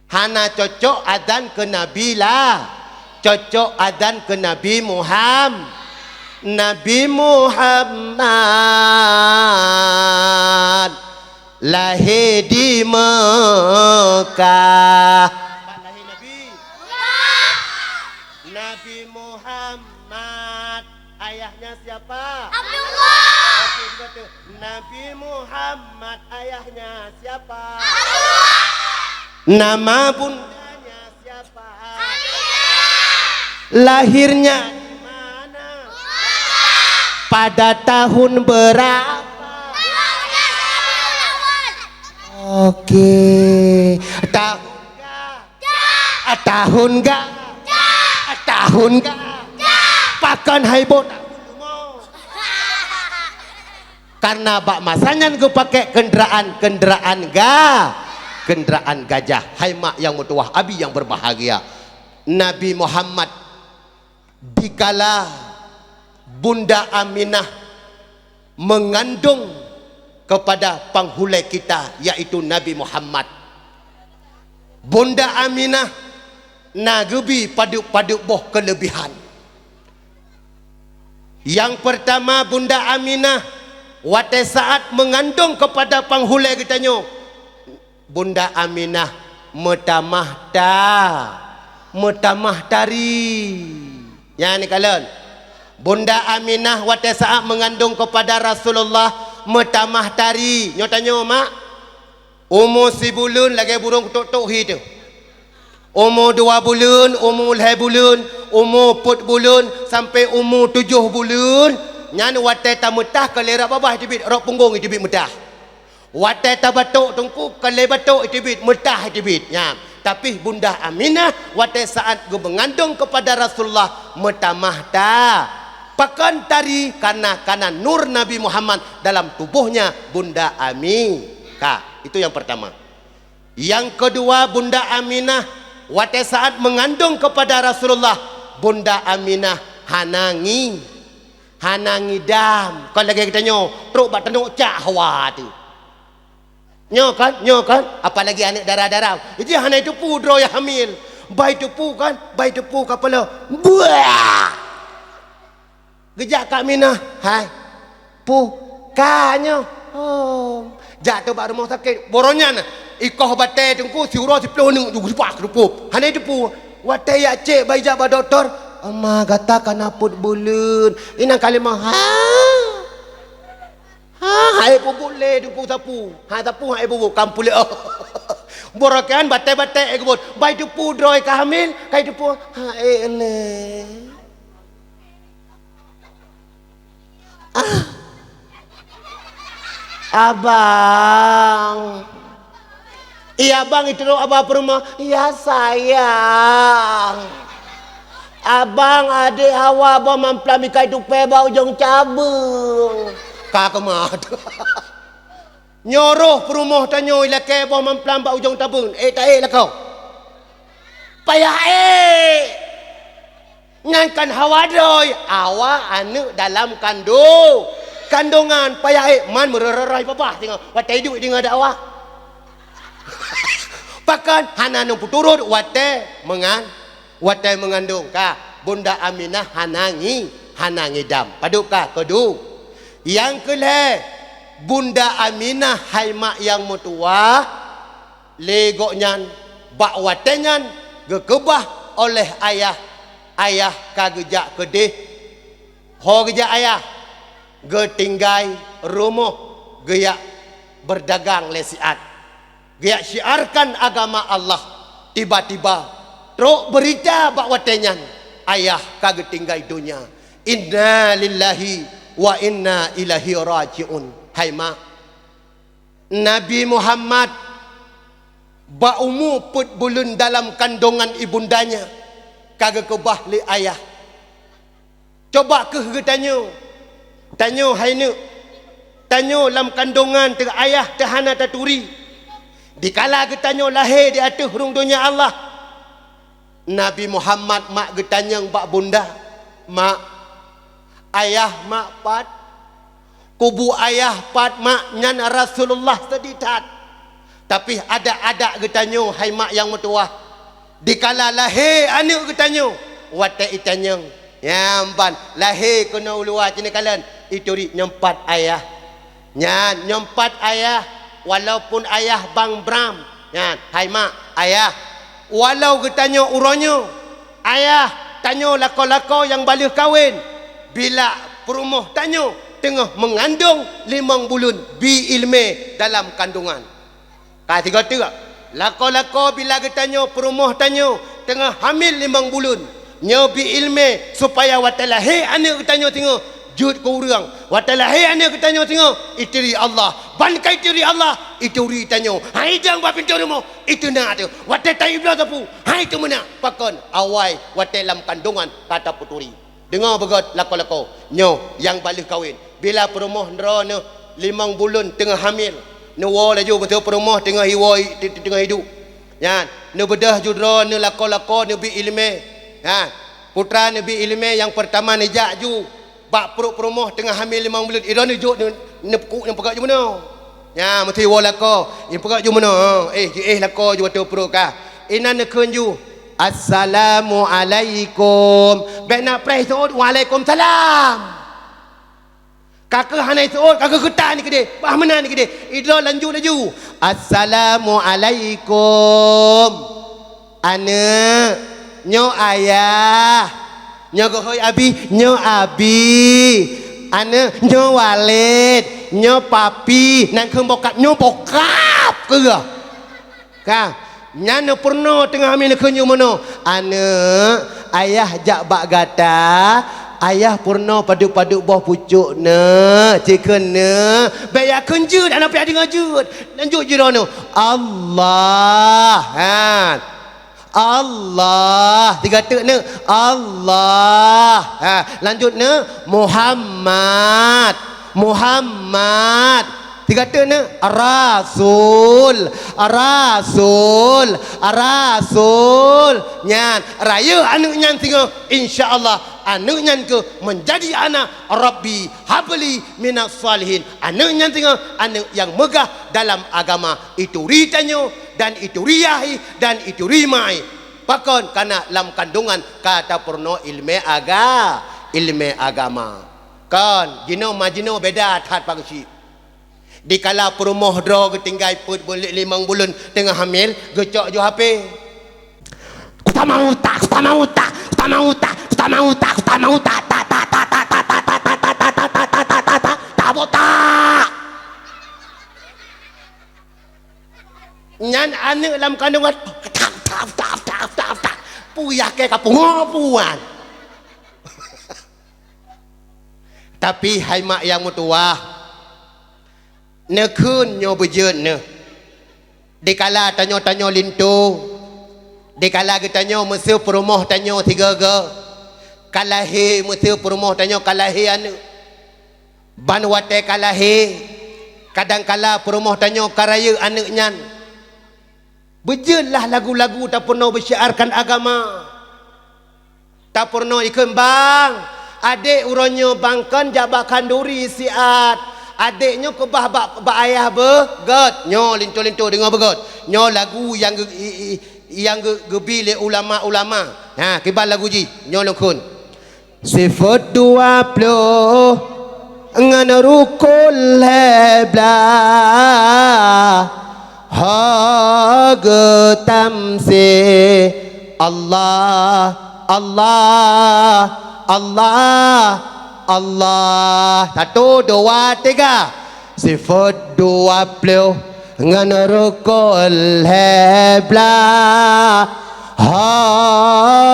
Hana cocok adzan ke Nabi lah. Cocok adzan ke Nabi Muhammad. Nabi Muhammad lahir di Mekah. Lahir Nabi. Nabi Muhammad ayahnya siapa? Abdullah. Okey, betul. Nabi Muhammad ayahnya siapa? Abdullah. Nama bundanya siapa? Aminah. Lahirnya di mana? Pada tahun berapa? Oke, tahun gak? Tahun gak? Pakan haibot karena bak masanya gue pakai kendaraan gajah. Hai mak yang mutuah, abi yang berbahagia. Nabi Muhammad dikala Bunda Aminah mengandung kepada penghulai kita yaitu Nabi Muhammad. Bunda Aminah nagebi paduk boh kelebihan. Yang pertama, Bunda Aminah waktu saat mengandung kepada penghulai kitanya, Bunda Aminah metamah tari. Ya ni kalian. Bunda Aminah waktu saat mengandung kepada Rasulullah metamah tari. Nyo tanya mak, umur 1 bulan lagi burung tok-tok hi tu. Umur 2 bulan, umur 2 bulan, umur 4 bulan sampai umur 7 bulan. Nyan watai ta metah kalera babah tibit rok punggung tibit metah. Watai ta batuk tungku kale batuk tibit metah tibit. Ya. Tapi Bunda Aminah watai saat go mengandung kepada Rasulullah metamah ta pakan tari karena nur Nabi Muhammad dalam tubuhnya Bunda Aminah. Itu yang pertama. Yang kedua, Bunda Aminah waktu saat mengandung kepada Rasulullah, Bunda Aminah hanangi dam. Kalau lagi kita nyo truk bat tenuk cak hawa tu. Nyo kan? Apalagi anak darah-darah. Jadi hana itu pu dro ya hamil. Bai tu pu kan? Bai tu pu kepala. Buah. Gejak Kak Minah, hai, pu, kanyo, jak tu bak rumah sakit, boronyan, ikoh batai tungku, siuro si peluh nung, juga sepak kerupup, hanya itu pu, watai ya cek, bayi jak bak doktor, amma kata kana put bulan, ina kalimah, hai pu boleh tungku sapu, hai sapu hai pu kampule, borokan batai ekbot, bayi tu pu droi kahamil, kai tu pu, hai ele. Abang, iya bang itu abang rumah, iya sayang. Abang adik hawa abang mempelami kai dupe bau ujung cabung. Kakak mah, nyoroh perumah tanyo ilake abang mempelami bau ujung tabung. Tak lah kau. Payah ngangkan hawa doi awak anu dalam kandungan payah man mererai babah tengok watai hidup dengan dakwah pakan hana nu puturut watai mengandung ka Bunda Aminah hanangi dam paduk ka kedu yang kele Bunda Aminah hai mak yang mutua legoknyan bak watenyan gekebah oleh ayah kagejak kedih ho gejak ayah ge tinggai rumah geyak berdagang lesiat geyak syiarkan agama Allah tiba-tiba truk berita bak watenyan ayah kage tinggai dunia inna lillahi wa inna ilaihi rajiun. Hai mak, Nabi Muhammad bak umur 4 bulan dalam kandungan ibundanya kagak kebah li ayah. Coba ke tanya hai nu tanya dalam kandungan ter ayah terhana taturi dikala ke tanya lahir di atas hurung dunia Allah. Nabi Muhammad mak getanya bak bunda, mak ayah mak pat kubu ayah pat mak nyan Rasulullah seditat Tapi ada getanyo hai mak yang mertua. Dikala lahir anak getanyo, watak itanyang. Nyamban lahir kena ulua cina kalan. Itu ri nyempat ayah. Nyan nyempat ayah walaupun ayah Bang Bram. Nyan hai mak ayah. Walau getanyo uronyo. Ayah tanyo lako-lako yang balik kahwin. Bila perumuh tanyo tengah mengandung 5 bulan bi ilme dalam kandungan. Kata kata lako-lako bila getanyo perumuh tanyo tengah hamil 5 bulan. Nyo bi ilme supaya watalahi anak getanyo tengok jud ko urang. Watalahi anak getanyo tengok itiri Allah. Ban kai itiri Allah ituri tanyo. Hai jang ba pintu rumah itu nak tu. Watai tai ibla tapu. Hai tu mana pakon awai watai dalam kandungan kata puturi. Dengar begot lako-lako. Nyo yang balik kahwin. Bila perumuh ndra ne 5 bulan tengah hamil. Nuwa laju betul perumah tengah hiwai tengah hidup. Ya, nu bedah judra nu lako-lako nu bi ilme. Ha, putra nu bi ilme yang pertama ni jak ju. Bak perut perumah tengah hamil 5 bulan. Ira nu juk nu pekuk yang pegak ju mana? Ya, mesti wa lako. Yang pegak ju mana? Lako ju betul perut ka. Ina ne keun ju. Assalamualaikum. Baik nak pray Saud. Waalaikumsalam. Kakak hanai seorang, kakak ketan ni kedai. Bah mana ni kedai. Idra lanjut laju. Assalamualaikum. Ana, nyo ayah. Nyo gohoi abi, nyo abi. Ana, nyo walid, nyo papi. Nang keung bokap, nyo bokap ke? Ka, nyana pernah tengah hamil keung nyo mana? Ana, ayah jak bak gata. Ayah purna paduk-paduk bawah pucuk ne, ciken ne. Bayar kenjut anak piak dengar jut. Lanjut je rono. Allah. Ha. Allah. Tiga tek ne. Allah. Ha. Lanjut ne. Muhammad. Muhammad. Tiga tek ne. Rasul. Rasul. Rasul. Nyan. Raya anak nyan tinggal. InsyaAllah. Anak nyan ke menjadi anak Rabbi habli minas salihin. Anak nyan tinggal anak yang megah dalam agama. Itu ritanyo dan itu riyahi dan itu rimai. Pakon karena dalam kandungan kata purno ilmu agama. Kan jino majino beda tat pagsi. Dikala perumuh dro ketinggai put boleh 5 bulan tengah hamil gecok jo HP. Ku mau tak tak nyan anak dalam kandungan puyah ke kapung puan. Tapi hai mak yang mutua ne kun nyo bejeun ne dikala tanyo lintu dikala getanyo meseu perumah tanyo 3 ge kalahi meseu perumah tanyo kalahi anu ban wate kalahi kadang kala perumah tanyo karaya anak nyan bejeunlah lagu-lagu tak pernah bersyiarkan agama tak pernah ikut bang adik uronyo bangkan jabak kanduri siat adiknya ke bah ayah begot nyo lintu-lintu dengar begot nyo lagu yang gebi le ulama-ulama. Ha, kibal lagu ji. Nyo lukun. Sifat 20 ngan rukul hebla hagetam se Allah Allah Allah Allah. 1 2 3. Sifat 20 ngan rukul hebla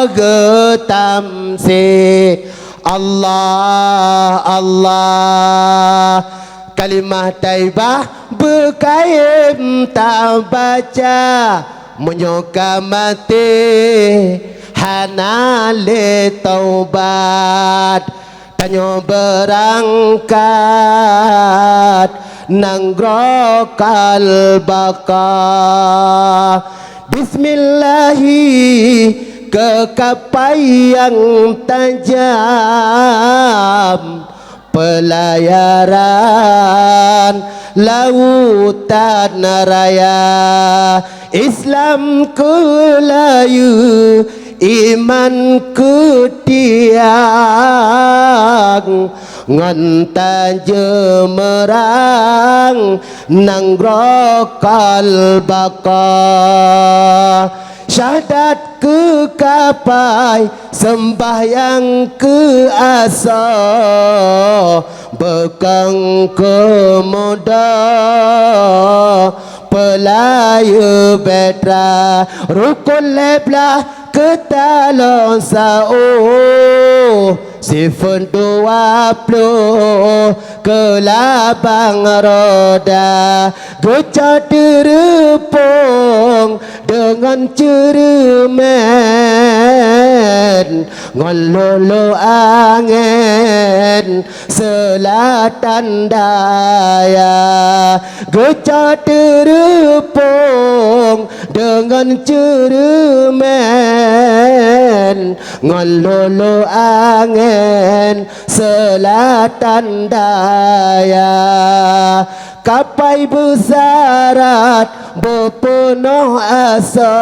hagetam se Allah Allah. Kalimah taibah berkaim tak baca menyoka mati hanale taubat tanyo berangkat nangrokal baka bismillahi kekapai yang tajam pelayaran lautan raya. Islam ku layu, iman ku tiang, ngan jemerang nang rokal baka. Syahadat ke kapai, sembahyang ke asa, bekang ke moda, pelaya betra, rukun leblah ke talon sao, sifun 20 ke labang roda, geca terepung dengan ceremen, ngololo angin selatan daya, geca terepung dengan ceremen, ngololo angin selatan daya. Kapai besarat berpenuh asa,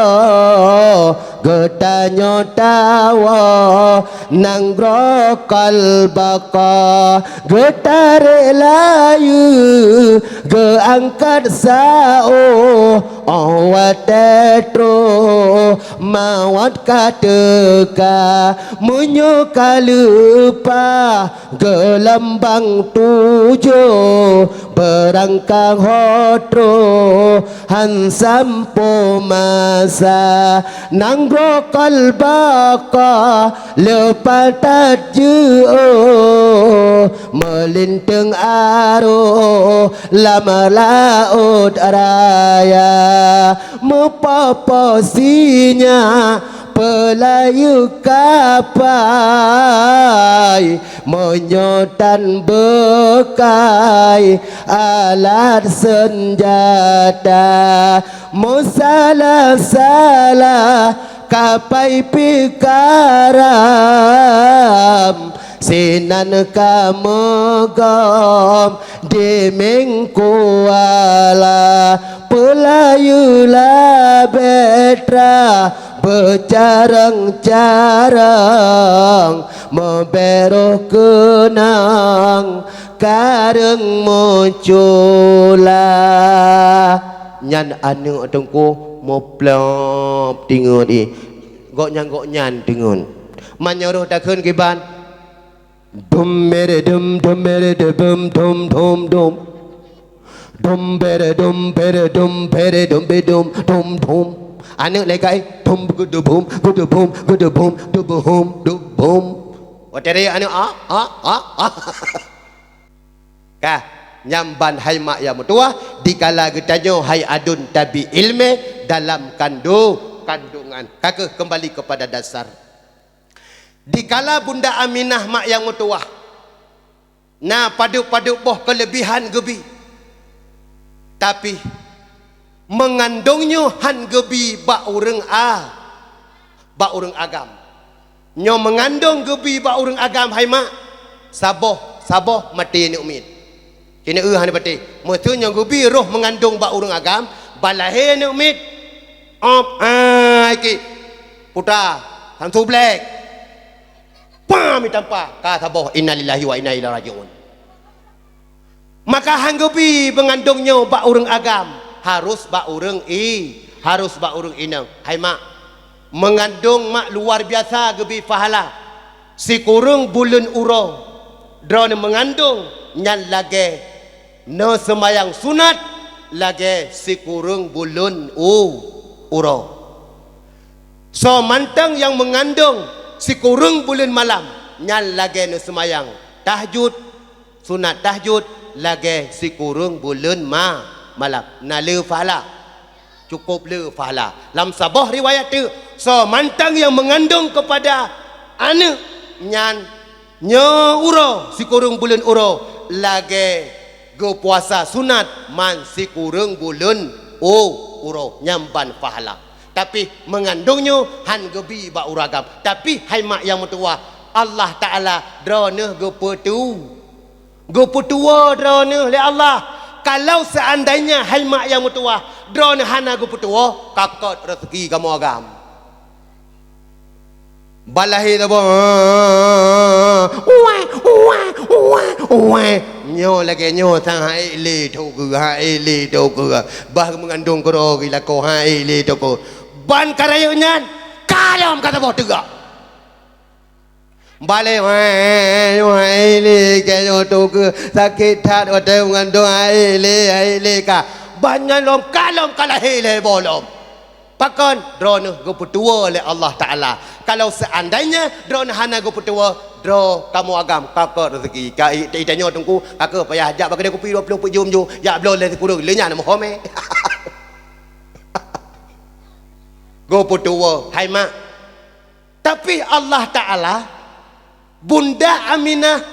getanyo tawa nang rokal baka, getare layu geangkat sao, awat tetro mawat kateka, menyuka lupa gelambang 7 berangkang hotro han sampo masa, nang rokal baka lepas tajuk melintang aro lama laut raya, mepoposinya pelayu kapai, menyotan bekai alat senjata, musalah-salah kapai pikaram, sinan kamegam demeng kuala, pelayu la betra bercarang-carang, memberoh kenang kareng munculah. Nyan anu tengku mo plop tingun i gok nyan tingun manyaruh takun kiban dum mere dum mere dum dum dum dum dum bere dum bere dum bere dum be dum dum dum anu lekai dum gudu bum gudu bum gudu bum du bum du bum wateri anu kah nyamban hai mak ya mutua dikala getanyo hai adun tabi ilme dalam kandungan. Kakek kembali kepada dasar. Dikala Bunda Aminah mak yang mutua nah padu-padu boh kelebihan gebi, tapi mengandungnya han gebi ba urang agam nyo mengandung gebi ba urang agam hai mak saboh mati ni umid kini han pati mutunya gebi roh mengandung ba urang agam balahe ni umid op ki putra hantu black pam itampa kata boh innalillahi wa inna ilaihi rajiun. Maka hanggebi mengandungnya ba urang agam harus ba urang inang hai mak mengandung mak luar biasa gebi pahala si kurung bulan uro drone mengandung nyan lage no semayang sunat lage si kurung bulan uro. So mantang yang mengandung si kurung bulan malam nyan lage no semayang tahajud sunat tahajud lage si kurung bulan malam na le pahala cukup le pahala. Dalam sabah riwayat tu so mantang yang mengandung kepada anak nyan uro si kurung bulan uro lage go puasa sunat man si kurung bulan uro nyamban pahala. Tapi mengandungnya han gebi ba uragam. Tapi hai mak yang mutua Allah Taala drone go petua drone le Allah kalau seandainya hai mak yang mutua drone hana gu putua kakot rezeki kamu agam balahi tu nyo lagi nyo sang hai le tu ke bah mengandung kero gila ko hai le tu ko ban karayunyan kalom kata boh tegak balik hai le ke tu ke sakit hat hotel mengandung hai le ka banyak lom kalom kalah le bolom pakon drone go putua oleh Allah Taala kalau seandainya drone hana go putua dro kamu agam kakak rezeki kai tanya tungku kakak payah ajak bagi dia kopi 20 jom ya belum le kurang lenya nama home go putua hai mak tapi Allah Taala Bunda Aminah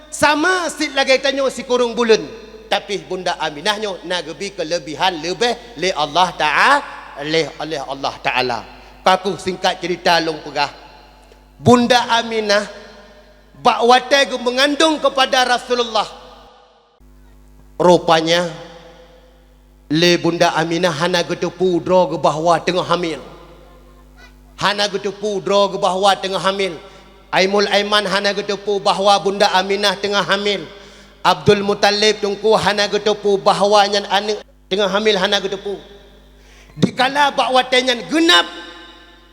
sama sit lagi tanya si kurung bulan tapi Bunda Aminahnya nagebi kelebihan lebih le Allah Taala oleh Allah Ta'ala. Kaku singkat cerita long pegah Bunda Aminah bakwate mengandung kepada Rasulullah rupanya le Bunda Aminah hana getepu dro ke bahwa tengah hamil hana getepu dro ke bahwa tengah hamil Aimul Aiman hana getepu bahwa Bunda Aminah tengah hamil Abdul Muttalib tungku hana getepu bahwa nyan anak tengah hamil hana getepu dikala bakwatenya genap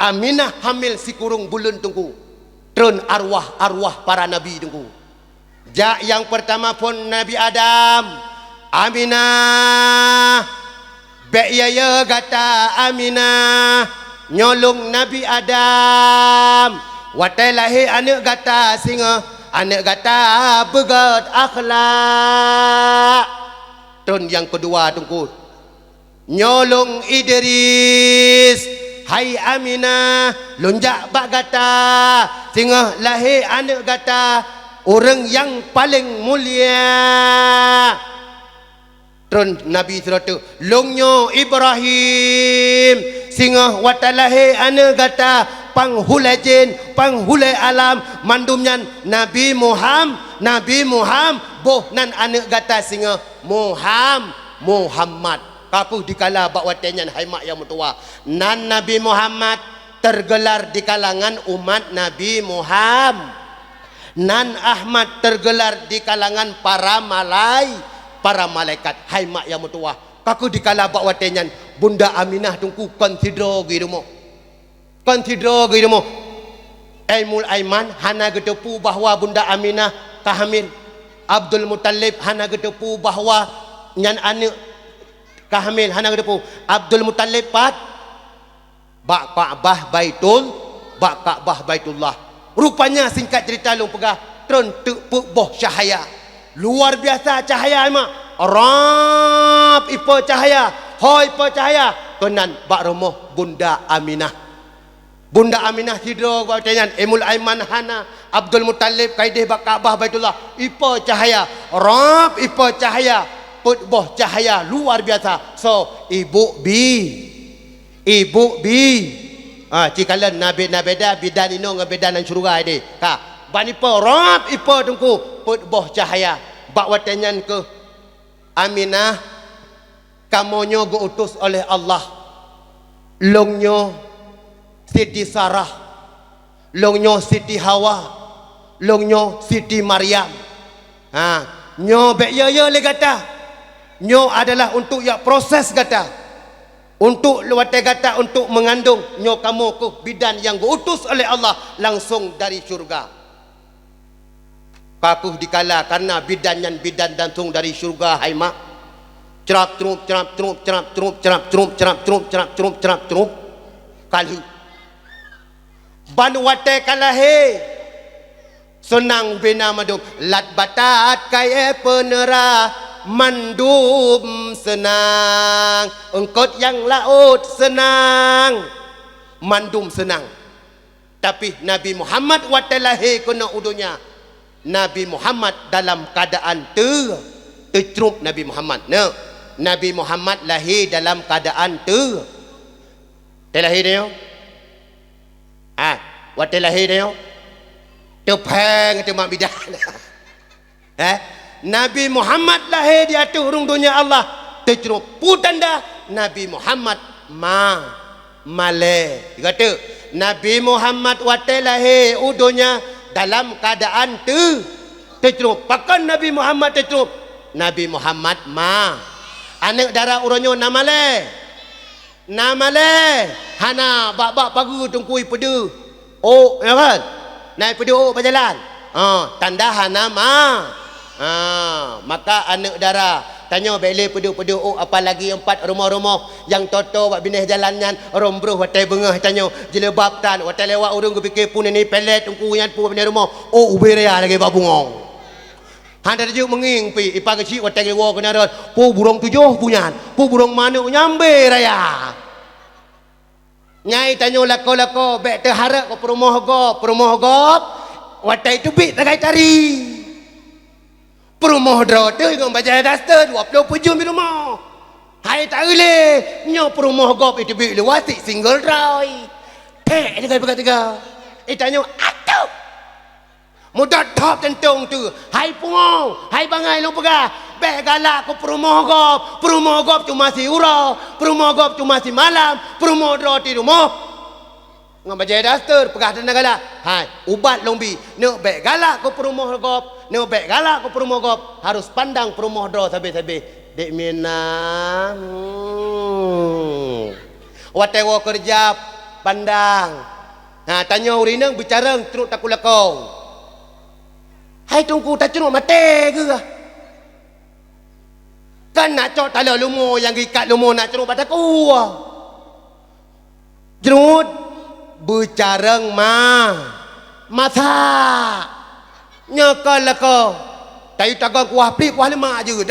Aminah hamil si kurung bulan tunggu tron arwah para nabi tunggu jak yang pertama pun Nabi Adam Aminah be'yaya gata Aminah nyolong Nabi Adam watai lahir anak gata singa anak gata begat akhlak tron yang kedua tunggu nyolong Idris hai Aminah lonjak bak gata sehingga lahir anak gata orang yang paling mulia terus Nabi suratu longnyo Ibrahim sehingga watalahir anak gata panghulai jin panghulai alam mandumnya Nabi Muhammad boh nan anak gata sehingga Muhammad kapu dikala bakwatenya hai mak yang mutua nan Nabi Muhammad tergelar di kalangan umat Nabi Muhammad nan Ahmad tergelar di kalangan para malaikat hai mak yang mutua kaku dikala bakwatenya Bunda Aminah tungku consider gidumo Aimul Aiman hana getepu bahwa Bunda Aminah kahamil Abdul Muttalib hana getepu bahwa nyan anak kahamil hana gedepu Abdul Muttalib pat bak Ka'bah Baitullah rupanya singkat cerita long pegah tron tepuk boh cahaya luar biasa cahaya mak rap ipo cahaya hoi ipo cahaya kenan bak romoh Bunda Aminah tidur bacayan Aimul Aiman hana Abdul Muttalib kaideh bak Ka'bah Baitullah ipo cahaya rap ipo cahaya put boh cahaya luar biasa so ibu bi cikalan nabi dah bidan ino ngebedanan syurga ini ha bani po rap ipo tungku put boh cahaya bakwatenyan ke Aminah kamonyo go utus oleh Allah longnyo Siti Sarah longnyo Siti Hawa longnyo Siti Maryam ha nyo be ye le kata nyo adalah untuk ya proses kata untuk luwate kata untuk mengandung nyo kamu ke bidan yang diutus oleh Allah langsung dari syurga kakuh dikala karena bidan langsung dari syurga hai mak cerap trup kalu banwate kalahe senang bina madum lat batat kaya penera mandum senang engkot yang laut senang mandum senang tapi Nabi Muhammad watalahi kena udunya Nabi Muhammad dalam keadaan tercrup Nabi Muhammad Nabi Muhammad lahir dalam keadaan terlahir dia watalahi dia terpeng temak bidan Nabi Muhammad lahir di atas urung dunia Allah tercerup putanda Nabi Muhammad male kata Nabi Muhammad wate lahir udunya dalam keadaan tercerup pakan Nabi Muhammad tercerup Nabi Muhammad anak darah uronyo namale hana bak pagu tungkui pedu ya kan naik pedu berjalan tanda hana maka anak darah tanya bele pedu apa lagi 4 rumah-rumah yang toto buat bineh jalannya rombruh watai bengah tanya jelebab tan watai lewat urung ke fikir pun ini pelet tungku yang pun bineh rumah uberea lagi bak bungong handa tajuk menging pi ipa kecil watai lewa kena ron pu burung 7 punya pu burung manuk nyambe raya nyai tanya lako bek terharap ke perumah gop watai tu bit lagai cari perumah draw tu dengan baca daster 20 jam di rumah hai tak boleh nyo perumah gop itu bit lewati single draw dia kata tanya atuh mudah top tentung tu hai pungong hai bangai long pegah bek galak ke perumah gop tu masih urau perumah gop tu masih malam perumah draw di rumah ngam baca daster pegah tenang galak hai ubat lombi nak bek galak ke perumah gop nak bek galak ke perumah gop harus pandang perumah draw sabe-sabe dek mina watai wa kerja pandang tanya urinang bicara teruk takulakau hai tungku tak cenuk mati ke kan nak cok tala lumo yang ikat lumo nak cenuk padaku jerut bercareng masa nyakal lako tayu tagang kuah plik kuah lemak je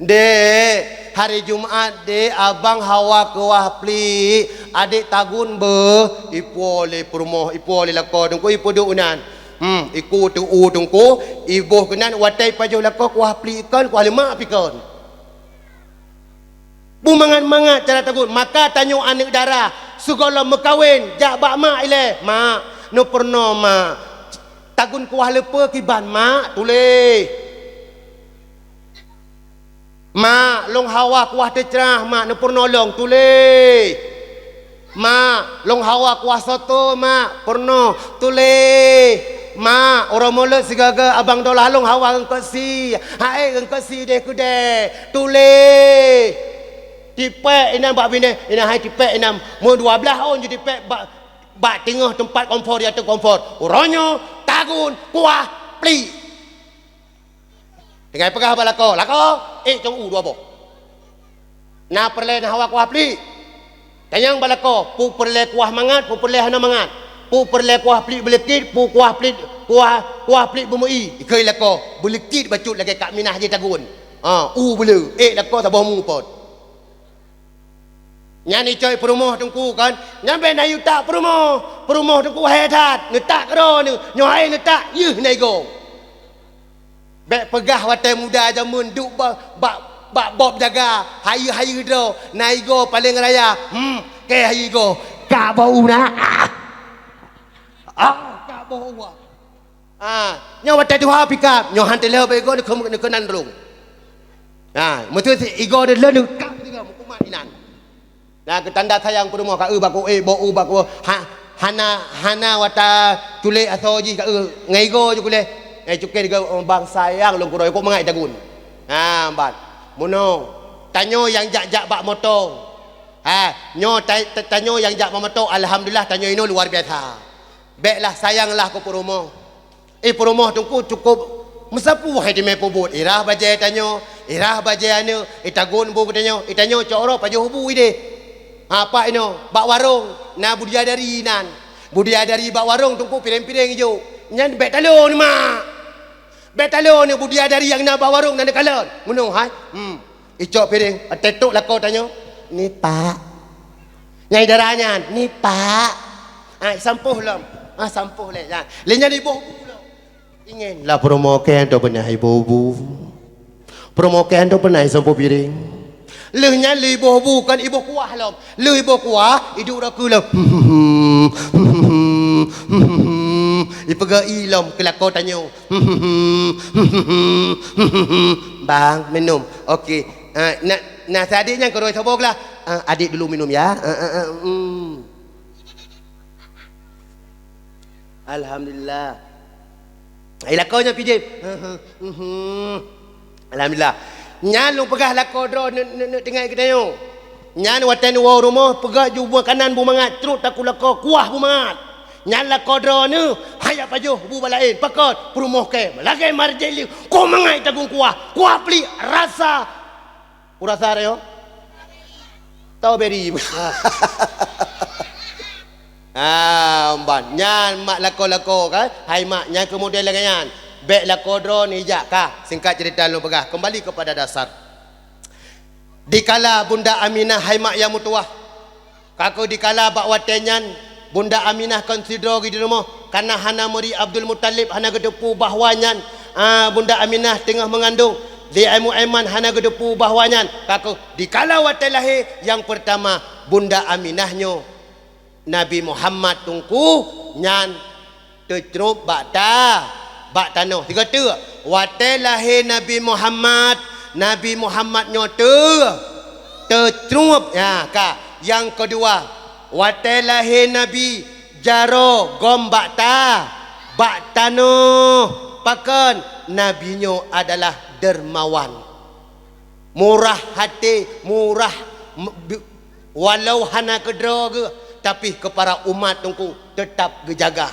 dek hari Jumaat dek abang hawa kuah plik adik tagun ipu oleh perumah ipu oleh lako tungku ipu duunan iku tungku ibu kenan watai pajau lako kuah plik ikan kuah lemak pikon bumangan-mangat cara tagun maka tanyo anak darah segala mekawin jak bak mak ile mak no pernah mak tagun kuah lepa kiban mak tuleh mak long hawa kuah tercerah mak no pernah long tuleh mak long hawa kuah soto mak pernah tuleh mak orang mulut segaga abang dolah long hawa engkasi hai engkasi deh kude tuleh tipek inam bak bine inam hai tipek inam mu 12 tahun je tipek bak tengah tempat komfor dia tu komfor uronyo tagun kuah pli dengan pegah apa lako cong dua boh na perle na hawa kuah pli tanyang balako pu perle kuah mangat pu perle hana mangat pu perle kuah pli belekit pu kuah pli bemui ikai lako belekit bacut lagi kak minah je tagun bele lako sabah mu pot nyani coy perumah tungku kan nyampe na yuta perumah tungku hedat netak ro ni nyoai netak nai go bek pegah watai muda jamun duk bak bob jaga hayu do nai go paling raya ke hayu go ka bau na ka bau nyo watai tu ha pikap nyo hantel be go ni kenan rung mutu si igo de le ni ka tiga mukumat inan ketanda sayang perumah ka baku baku hana wata tule asoji ka ngaigo je kule cuke diga bang sayang long kuroi ko mangai dagun bat muno tanyo yang jak bak motor nyo tanyo yang jak bak motor alhamdulillah tanyo ini luar biasa beklah sayanglah ko perumah perumah tungku cukup mesapu hai di mepobot irah bajai tanyo irah bajai anu itagun bu tanyo itanyo coro pajo hubu ide apa ino bak warung na budia dari bak warung tungku piring-piring hijau nyan bek talon mak bek talon ni budia dari yang na bak warung na kalon munung hai icok piring tetuk lako tanyo ni pak nyai darahnya ni pak sampuh lam sampuh le nya ibu ingin lah promoken tu pernah ibu promoken tu pernah sampuh piring lehnya ibu bukan ibu kuah lom ibu kuah hidup raku lom Dipegai lom kelakor tanya. Bang minum. Okey. Nak adiknya kau saboglah. Adik dulu minum ya. Alhamdulillah. Lakornya pijit. Alhamdulillah. Nyan lu pegah lakor dro tengah kita yo. Nyan watan wa rumah pegah jubah kanan bu mangat terus takut lakor kuah bu mangat. Nyan lakor dro ni hayap ajuh bu balain pakot perumoh ke. Lagai marjeli ko mangai tagung kuah. Kuah peli rasa urasa yo. Strawberry. Umban nyan mak lako-lako kan. Hai mak nyan kemudian lagi nyan. Bek lako drone ijak kah. Singkat cerita lu pegah. Kembali kepada dasar. Dikala Bunda Aminah hai mak yang mutuah. Kaku dikala bak watenyan Bunda Aminah konsidro di rumah. Karena hana muri Abdul Muttalib hana gedepu bahwanyan. Bunda Aminah tengah mengandung. Di Aiman hana gedepu bahwanyan. Kaku dikala watan lahir yang pertama Bunda Aminahnya Nabi Muhammad tungku nyan tercerup bak tanah tiga tu watan lahir Nabi Muhammad nyote tercerup ya ka. Yang kedua watan lahir Nabi jaro gom bak tanah pakan nabinya adalah dermawan, murah hati, murah walau hana kedra ke tapi kepada umat tungku tetap gejaga.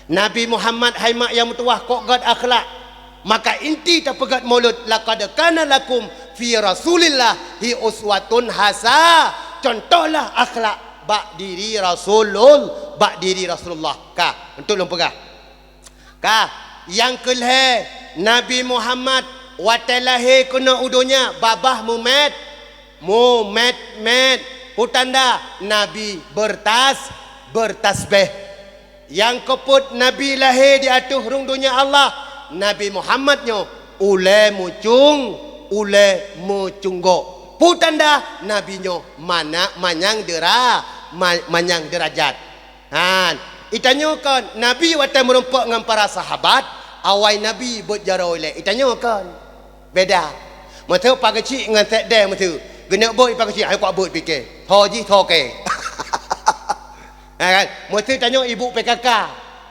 Nabi Muhammad hai mak yang mutuah kok gad akhlak. Maka inti tapegat maulud laqad kana lakum fi rasulillahi uswatun hasa. Contohlah akhlak bak diri Rasulullah ka untuk lempegah ka. Yang kelih Nabi Muhammad watan lahir kena udunya babah mumet utanda Nabi bertasbih. Yang keput Nabi lahir di atuh rung dunia Allah. Nabi Muhammadnya ule mucunggo. Putanda nabinya manyang derajat. Itanya kan Nabi watan merempak dengan para sahabat. Awai Nabi berjarah oleh. Itanya kan beda. Masa pak kecil dengan sekdeh masa. Genak bot pak kecil ayo kuat bot fikir. Thoji thoke. Kan? Masa tanya ibu PKK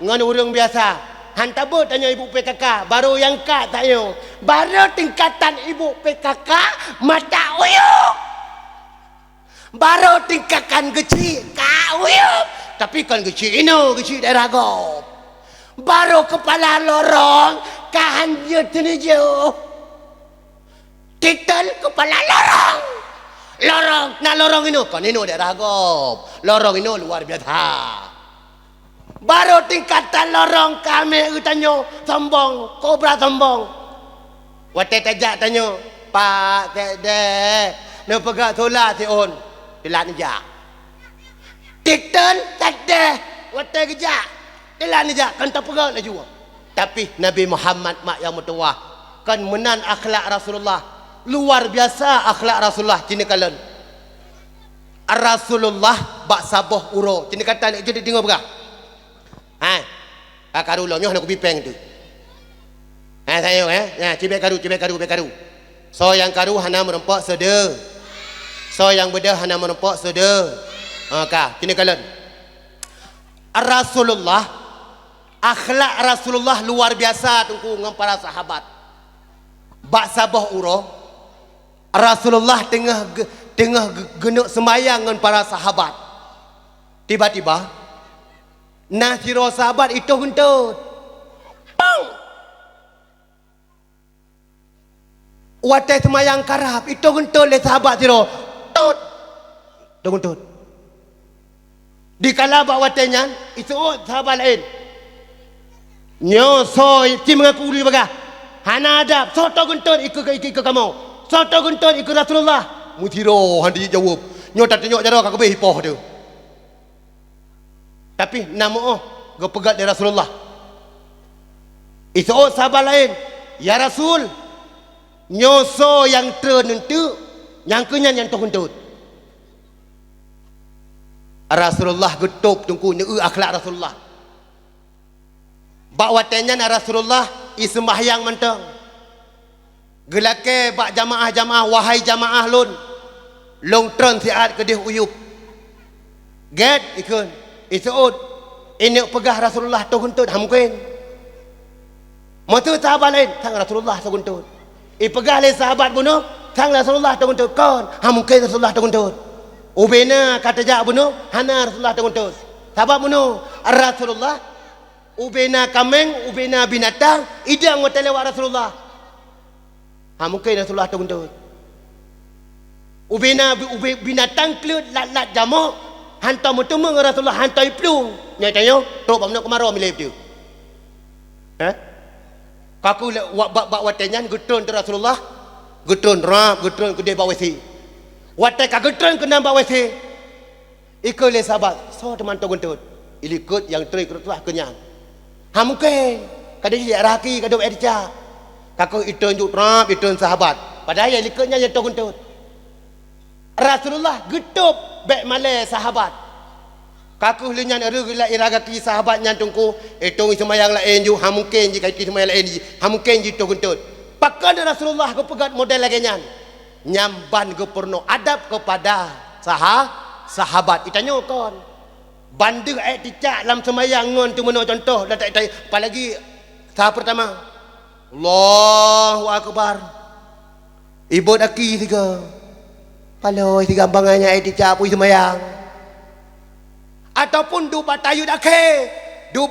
dengan orang biasa. Hantar bot tanya ibu PKK. Baru yang kat tanya. Baru tingkatan ibu PKK mata uyuk. Baru tingkatan kecil kak uyuk. Tapi kan kecil ini kecil daerah gop. Baru kepala lorong kahan je tenuju. Titel kepala lorong. Nah lorong ini kan ini daerah gop. Lorong ini luar biasa. Baru tingkatan lorong kami tanya sombong, kobra sombong. Wate tajak tanya, Pak Tekde, nak pegak solat si on. Telat nejak. Titel Tekde, wate kejak. Telah ni kan tak pegang laju. Tapi Nabi Muhammad mak yang mutuah kan menan akhlak Rasulullah. Luar biasa akhlak Rasulullah. Cina kalian Rasulullah bak sabah uro. Cina kata nak jadi tengok berah. Karu lo nyoh nak kupipeng tu. Saya cibek karu. So yang karu hana merempak sede. So yang beda hana merempak sede. Cina kalian Rasulullah akhlak Rasulullah luar biasa tunggu dengan para sahabat. Bak sabah uro Rasulullah tengah genuk semayang dengan para sahabat. Tiba-tiba nasiro sahabat itu gentut. Pang. Watai semayang karab itu gentut le sahabat siro. Tut. Itu gentut. Dikala bak watainya itu sahabat lain. Nyo soy ti mengaku uli baga. Hana adab soto guntut ikut kamu. Soto guntut ikut Rasulullah. Mutiro handi jawab. Nyo tak tengok jaro kak be hipoh tu. Tapi nama go pegat dari Rasulullah. Itu sahabat lain. Ya Rasul. Nyo so yang tenentu yang kenyan yang guntut. Rasulullah getup tunggu neu akhlak Rasulullah. Bak watenya na Rasulullah ismbahyang mentang. Gelake bak jamaah-jamaah wahai jamaah lun. Long tron siat kedih uyup. Get ikun. Isuud. Ini pegah Rasulullah tu huntut hamkuin. Matu sahabat lain sang Rasulullah tu huntut. Pegah lain sahabat bunuh sang Rasulullah tu huntut. Kon hamkuin Rasulullah tu huntut. Ubena kata jak bunuh hana Rasulullah tu huntut. Sahabat bunuh Rasulullah ubena kameng, ubena binatang, idang wata lewat Rasulullah. Mungkin Rasulullah tu untuk. Ubena binatang kelut lat jamuk, hantar mutuma dengan Rasulullah hantar iplung. Nyatanya, teruk bamno kemarau milih dia. Kaku bak watenyan gutron tu Rasulullah. Gutron rap, gutron kedai bawasi. Watai ka gutron kena bawasi. Ikut le sahabat, so teman tu untuk. Ilikut yang teri Rasulullah kenyang. Mungkin kadang dia raki kadang edja kaku itu juk rap itu sahabat padahal yang likutnya yang tuntut Rasulullah getup bek male sahabat kaku lunyan eru gila iraga ki sahabat nyantungku itu semayang lain ju mungkin jika itu semayang lain mungkin ji tuntut pakan Rasulullah ke pegat model lagi nyamban ke porno adab kepada sahabat itanya kon bandar ticak dalam semayang ngon tu mana contoh dah tak apalagi tahap pertama Allahu Akbar ibu daki tiga paloi tiga bangannya ticak pun semayang ataupun du batayu ake du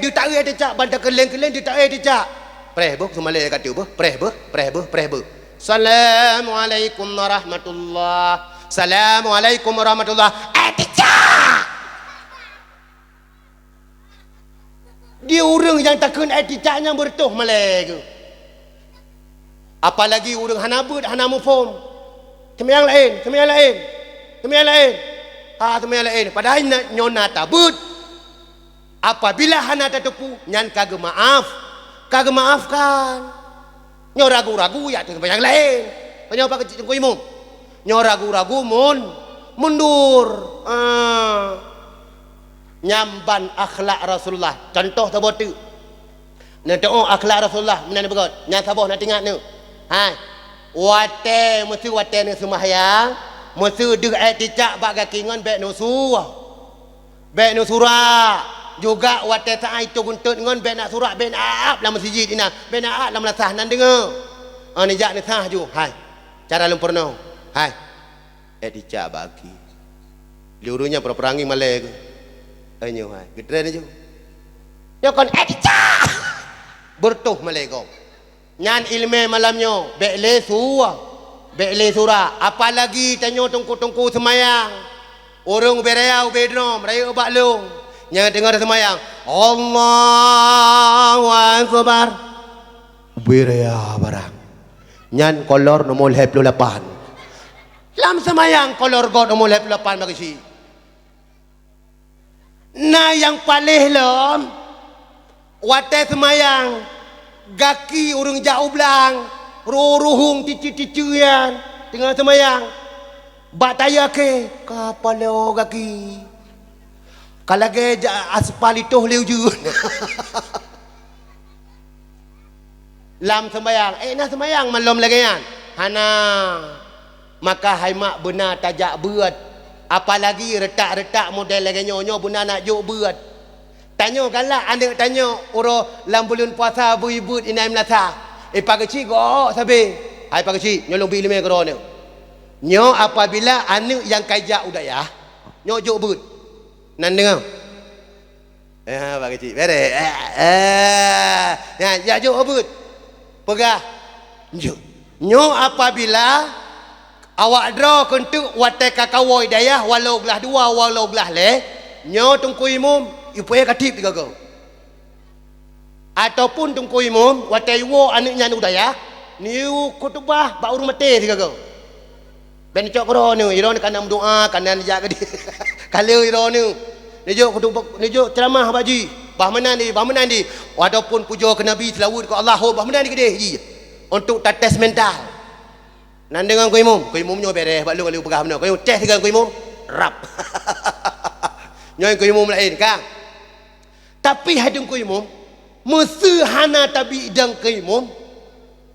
tak ada ticak bandar keleng-keleng du tak ada ticak preh bu semalai kata bu preh bu Assalamualaikum warahmatullahi Assalamualaikum warahmatullahi ticak dia orang yang takkan etikanya bertuh malai ke. Apalagi orang hanabut, hanamufum. Semayang lain. Semayang lain. Padahal nyona tabut. Apabila hana tepu, nyan kagak maafkan. Nyo ragu-ragu ya tu semayang lain. Panyo apa kecil imum. Nyo ragu-ragu mundur. Nyamban akhlak Rasulullah contoh tabot tu nak doa akhlak Rasulullah mana begot nyat sabah nak tengok tu wate mesti wate ni sembahyang mesti duk ticak bak gakingan bek nusura juga wate saai tu guntut ngon bek nak surat bek nak dalam masjid ina bek nak dalam lasah nan dengar ni jak ni sah ju cara lumpurno ticak bagi liurunya perangi malai ke ayo hai gedre je yo kon ticak bertuh malego nyan ilmu malamnya bekle surah apalagi tanyo tungku semayang orang beraya bedrom raya baklung nyan dengar semayang Allahu Akbar beraya barang nyan kolor nomor 28 lam semayang kolor god nomor 28 bagi si nah yang paling lom watai semayang gaki urung jauh belang ruhung tici-tician tengah semayang bataya ke kapalo gaki kalau ke aspal itu liujun lam semayang nah semayang malam lagi kan hana maka haimak benar tajak berat apalagi retak-retak model lagi nyo buna nak juk berat tanya galak anak tanya uro lam bulan puasa bu-ibu inai melasa pagi go sabe hai pagi nyolong bi lima kro nyo apabila anak yang kajak udaya nyo juk berat nan dengar pagi bere ya juk berat pegah nyo apabila awak draw kentuk watai kakawoi dayah walau belah dua walau belah le nyo tungku imum upaya katip tiga go ataupun tungku imum watai wo anaknya udaya niu kutubah ba urung mate tiga go ben cok kro ni iro ni kanam doa kanan ja ke kalau iro ni nijo kutubah nijo ceramah baji bah mana ni walaupun puja ke nabi selawat ke Allah bah mana ni ke dia untuk tetes mental nan dengan ku imum nyo beres balu kalau pegah benar ku teh dengan ku imum rap nyo ku imum lain kang tapi hadung ku imum Mesehana tabi idang keimum.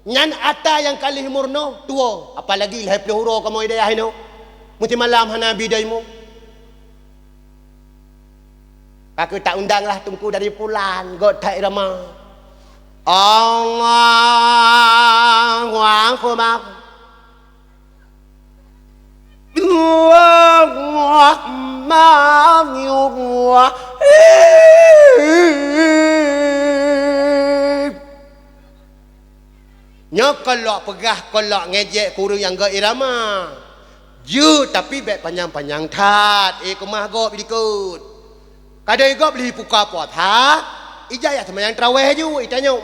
Nyan ata yang kalih murno tua. Apalagi 50 huruf kamu idayah ini. Mesti malam hana bidaimu. Aku tak undanglah tungku dari pulan. God tak irama. Allahu Akbar. Bismillahirrahmanirrahim. Nya kalau pegah kalau ngejek kurung yang gak irama. Je tapi bet panjang-panjang tat. Kemah gop dikut. Kadai gop beli puka pot ha. Ijayah sama yang terawih je. Itanya.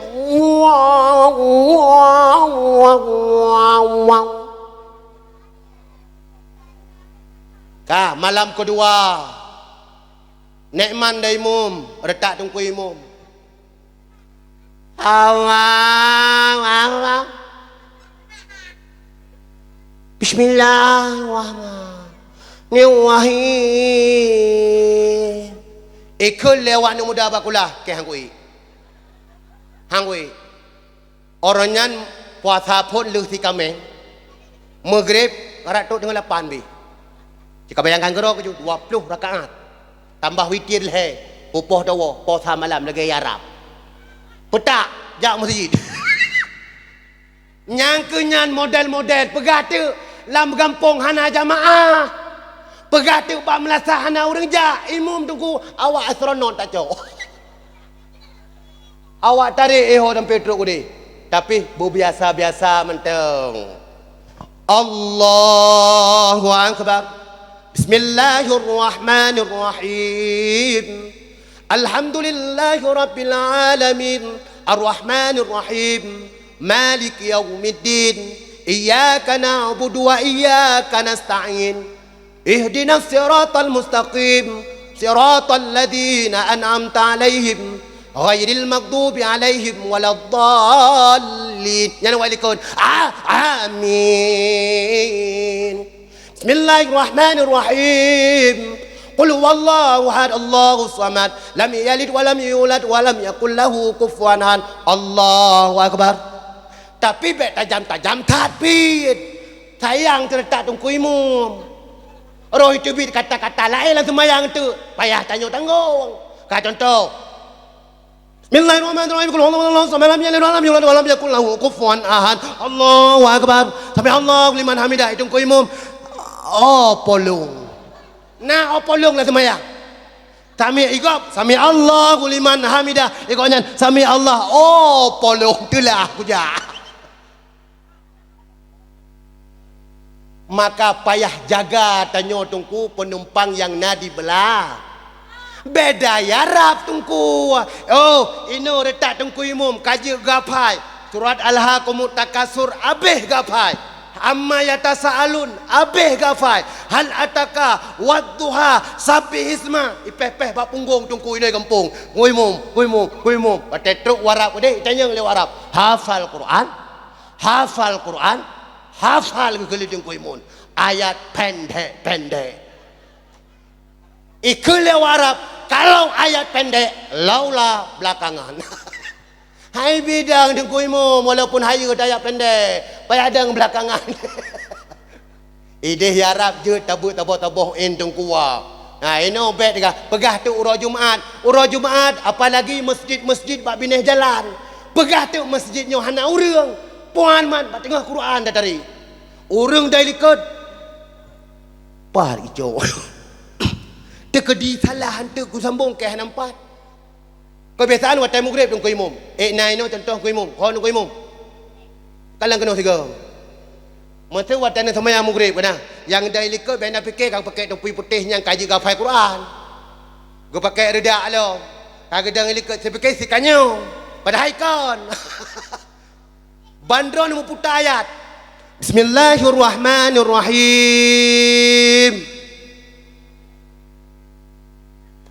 Kah malam kedua. Nekman dah imum. Retak tungku imum. Allah. Bismillahirrahmanirrahim. Ikut lewat ni muda bakulah ke hangui. Hangui. Orangnya puasa pun leuh 3 meh. Maghrib ratuk dengan 8 bi. Jika bayangkan gerok je 20 rakaat. Tambah witir leh. Pupoh dawa puasa malam lagi Arab. Petak jak masjid. Nyangkenyan model-model pegatu lam gampung hana jamaah. Pegatu bak melasah hana urang jak imum tunggu awak astronaut tak cok. Awak tarik dan petruk ni. Tapi biasa-biasa menteng. Allahu Akbar. Bismillahirrahmanirrahim. Alhamdulillahi Rabbil Alamin. Ar-Rahmanir-Rahim. Malik Yawmiddin. Iyyaka na'budu wa iyyaka nasta'in. Ihdinas siratal mustaqim. Siratal ladzina an'amta 'alaihim ghairil maghdubi 'alaihim waladdallin. Ya walikun. Amin. Bismillahirrahmanirrahim. Qul huwallahu ahad Allahus samad lam yalid wa lam yulad wa lam yakul lahu kufuwan ahad. Allahu akbar. Tapi bet tajam-tajam tatbit. Sayang terletak tungku imum. Roh itu bit kata-kata lain lah semayang tu. Payah tanggung-tanggung. Kata contoh. Bismillahirrahmanirrahim. Qul huwallahu samad lam yalid wa lam yulad wa lam yakul lahu kufuwan ahad. Allahu akbar. Sami Allahu liman hamidah. Itu tungku imum. Oh polong. Nah opolong lah semayang. Sami igop, sami Allahu liman hamidah. Igopnya sami Allah. Oh polong itulah aku jah. Maka payah jaga tanya tungku penumpang yang nadi belah. Beda yarab tungku. Oh ini retak tungku imum kaji gapai. Surat Al-Hakumut Takasur abih gapai. Amma yatasaalun abih gafai hal ataka wadduha sabih isma ipeh-peh bak punggung tungku ini kampung nguimum patetruk warap deh tanya le warap hafal Quran hafal gegeli tungku imun ayat pendek ikut le warap kalau ayat pendek laula belakangan. Hai bidang tungku imum walaupun hayu ayat pendek payah adang belakangan. Ideh yarab je tabuh in tungkuwa. Nah ini bet juga pegah tu urah Jumaat apalagi masjid-masjid bak bineh jalan. Pegah tu masjidnya hana urang. Puan man bak tengah Quran dah tadi. Urang dah likut. Par ijo. Tekedi salah hantu ku sambung ke nampak. Kebiasaan waktu maghrib tungku imum. Naino contoh ku imum. Kau tungku imum. Kalang kena tiga. Masa waktu ni sama yang maghrib kena. Yang dah likut benda fikir kang pakai topi putih yang kaji gafai Quran. Go pakai redak lo. Kagak dah likut saya fikir sikanyo. Pada haikon. Bandron mu putar ayat. Bismillahirrahmanirrahim.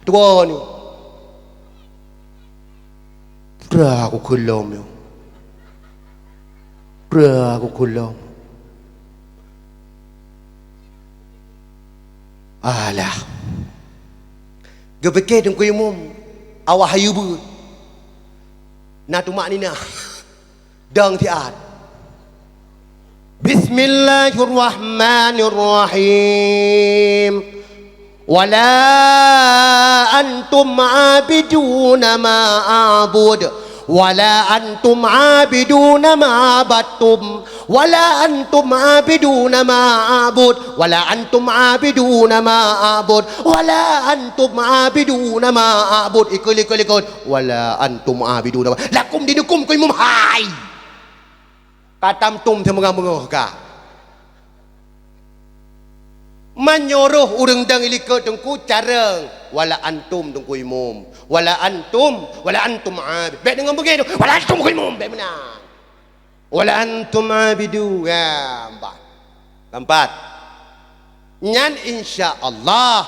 Dua ni. Aku kelam yo. Aku kelam. Alah. Gepeke tungku imum. Awak hayu ber. na tumak nina dang tiat. Bismillahirrahmanirrahim. Wala antum abiduna ma a'bud wala antum abiduna ma abattum wala antum abiduna ma a'bud wala antum abiduna ma a'bud wala antum abiduna ma a'bud ikul wala antum abiduna lakum dinukum kuimum hai katam tum temengah-mengah ka menyuruh urang dang ilikut tengku cara wala antum tengku imum wala antum abid baik dengan begitu wala antum imum baik benar wala antum abidu ya empat nyan insya-Allah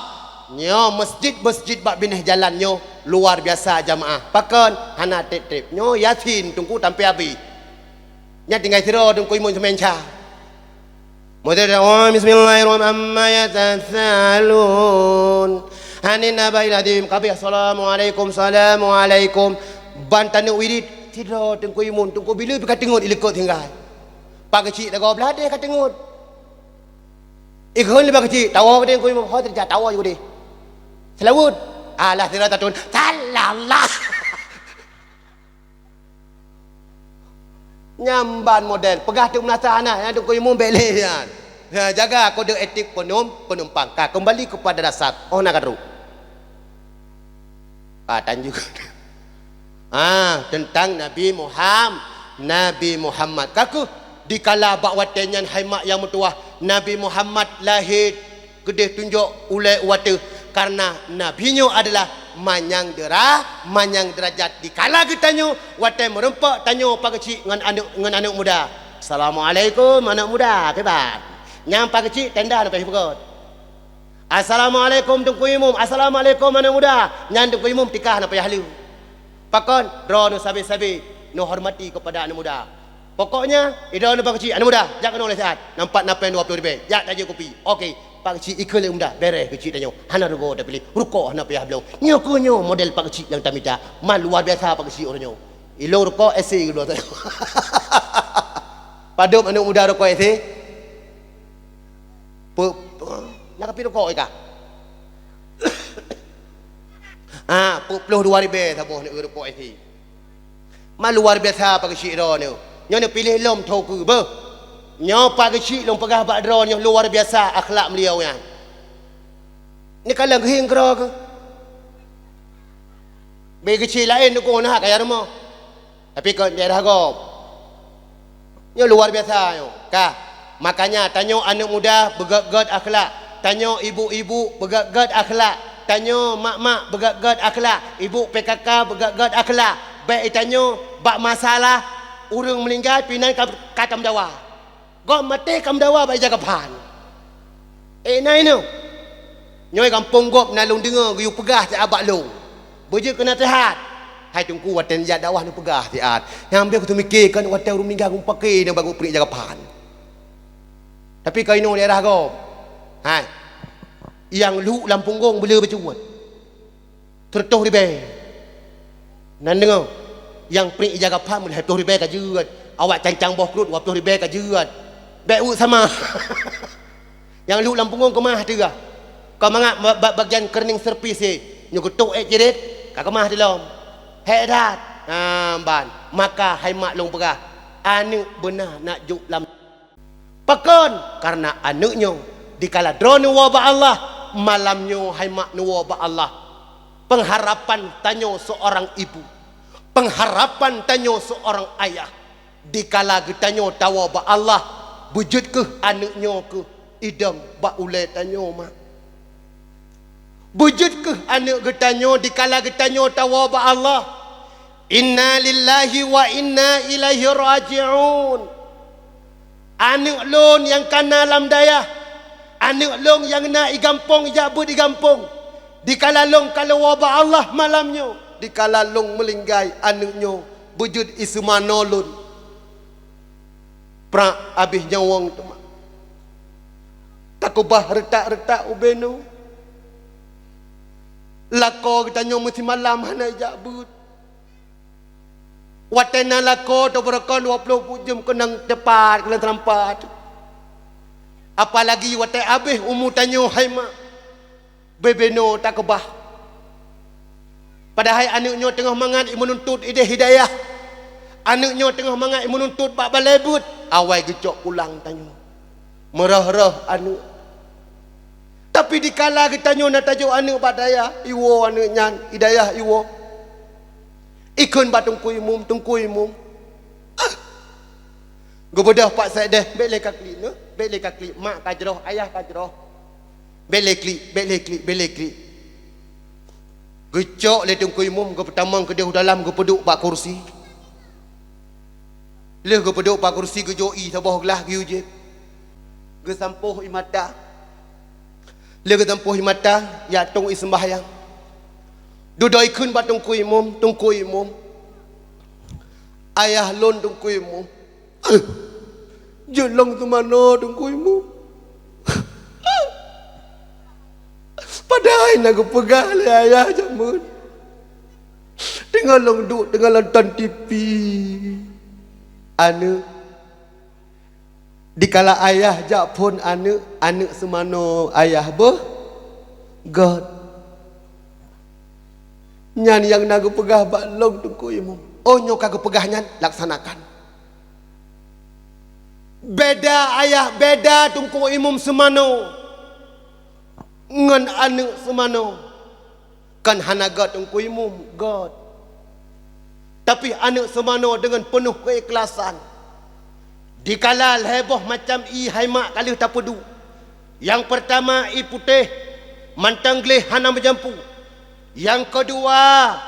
nyo masjid bak bineh jalan nyo luar biasa jamaah pakon hana trip nyo yasin tengku tampai abi nya tinggal siro tengku imum semenca Bismillahirrahmanirrahim amma yatathalun hanin nabai nadim kabih assalamualaikum bantan wirid tidur tengku imun tengku bila berkat tengut ilekut tinggal pak kecil dah kau belade kat tengut ikon lebih kecil tawa pada tengku imun ho terjat tawa juga deh selawut alah tira tatun salallah nyamban model pegah tu menasah anak yang tu koyum beleh kan jaga kode etik penumpang kembali kepada dasar nak kadu katan juga tentang Nabi Muhammad kaku dikala bak watenyan haimak yang mutuah Nabi Muhammad lahir gede tunjuk ulai wate karena nabinya adalah manyang derajat dikala kita nyo watai merempak tanyo pak kecil ngan anak muda assalamualaikum anak muda kebat nyam pak kecil tenda nak pergi perut assalamualaikum tengku imum assalamualaikum anak muda nyam tengku imum tikah nak pergi halu pakon dro no sabi-sabi no hormati kepada anak muda pokoknya ida no pak kecil anak muda jangan oleh sehat nampak napen 20 ribu jak tajuk kopi okey pak kecil ikut le muda beres kecil tanya hana rugo dah pilih ruko hana payah belum nyokonyo model pak kecil yang tamita mal luar biasa pak kecil orangnya ilo ruko ese gitu tanya padum anak muda ruko ese nak pi ruko ika puluh 2000 taboh nak ruko ese mal luar biasa pak kecil orangnya nyo pilih lom toku be nyo pak kecil long pegah bak drone nyo luar biasa akhlak beliau yang ni kalau gehing kera ke be kecil lain tu ko nak kaya rumah tapi ko dia dah gop nyo luar biasa nyo ka makanya tanyo anak muda begak-gad akhlak tanyo ibu-ibu begak-gad akhlak tanyo mak-mak begak-gad akhlak ibu PKK begak-gad akhlak baik tanyo bak masalah urang meninggal pinai katam dawa gom mati kam dawa bai jaga pan nai no nyoi kampung gop nalung dengar yu pegah ti abak long beje kena sehat hai tungku waten ya dakwah nu pegah ti at yang ambil aku tu mikirkan waten urang meninggal kum pakai dan bagu perik jaga pan tapi kau ino daerah gop hai yang lu lampung gong bela bercuat tertuh ribe nan dengar yang perik jaga pan mulai 20 ribe ka jeut awak cancang boh krut 20 ribe ka jeut baik sama yang lu lampung kemah tu ga kau mangak bagian kening servis nyu ketuk jerit ka kemah dilom hedat ban maka hai mak long pegah anu benar nak juk lam pakon karena anuknya dikala drone wa ba Allah malamnya hai mak nu wa ba Allah pengharapan tanyo seorang ibu pengharapan tanyo seorang ayah dikala getanyo tawa ba Allah wujud ke anaknya ke idam bak ulai tanyo mak wujud ke anak getanyo dikala getanyo tawa ba Allah inna lillahi wa inna ilaihi raji'un anak lon yang kana lam dayah anak long yang nak igampong jabut igampong dikala long kalau wabah Allah malamnya dikala long melinggai anaknya wujud ismanolon pra abis nyawang tu takubah retak-retak ubenu lako kita nyo mesti malam hana jabut Watena lako tu berakon 20 pujum kenang tepat kena terampat. Apalagi watai habis umur tanyo hai mak. Bebeno tak kebah. Padahal anaknya tengah mangat menuntut ide hidayah. Anaknya tengah mangat menuntut bak balebut. Awai gecok pulang tanyo. Merah-rah anak. Tapi dikala kita nyo nak tajuk anak bak daya, iwo anak nyan, hidayah iwo. Ikun bak tungku imum. Gobodah pak saya deh, bele kakli no, bele kakli, mak kajroh, ayah kajroh. Bele klik. Gecok le tungku imum, go pertama ke dia dalam go peduk bak kursi. Le go peduk bak kursi go joi sabah gelah gi uje. Go sampuh imata. Le go sampuh imata, ya tung ismbahyang. Dudoi kun bak tungku imum. Ayah lon tungku imum. Jelong tu mana tungku imum. Padahal nak pegang le ayah jamun. Tengah long duk tengah nonton TV. Anak dikala ayah jak pun anak semano ayah God. Nyan yang nak pegah bak long tungku imum. Oh nyo kagak pegah nyan laksanakan. Beda ayah, beda tungku imum semano ngan anak semano. Kan hanaga tungku imum God. Tapi anak semano dengan penuh keikhlasan. Dikala heboh macam i hai mak kali tapedu. Yang pertama i putih mantang gleh hana berjampu. Yang kedua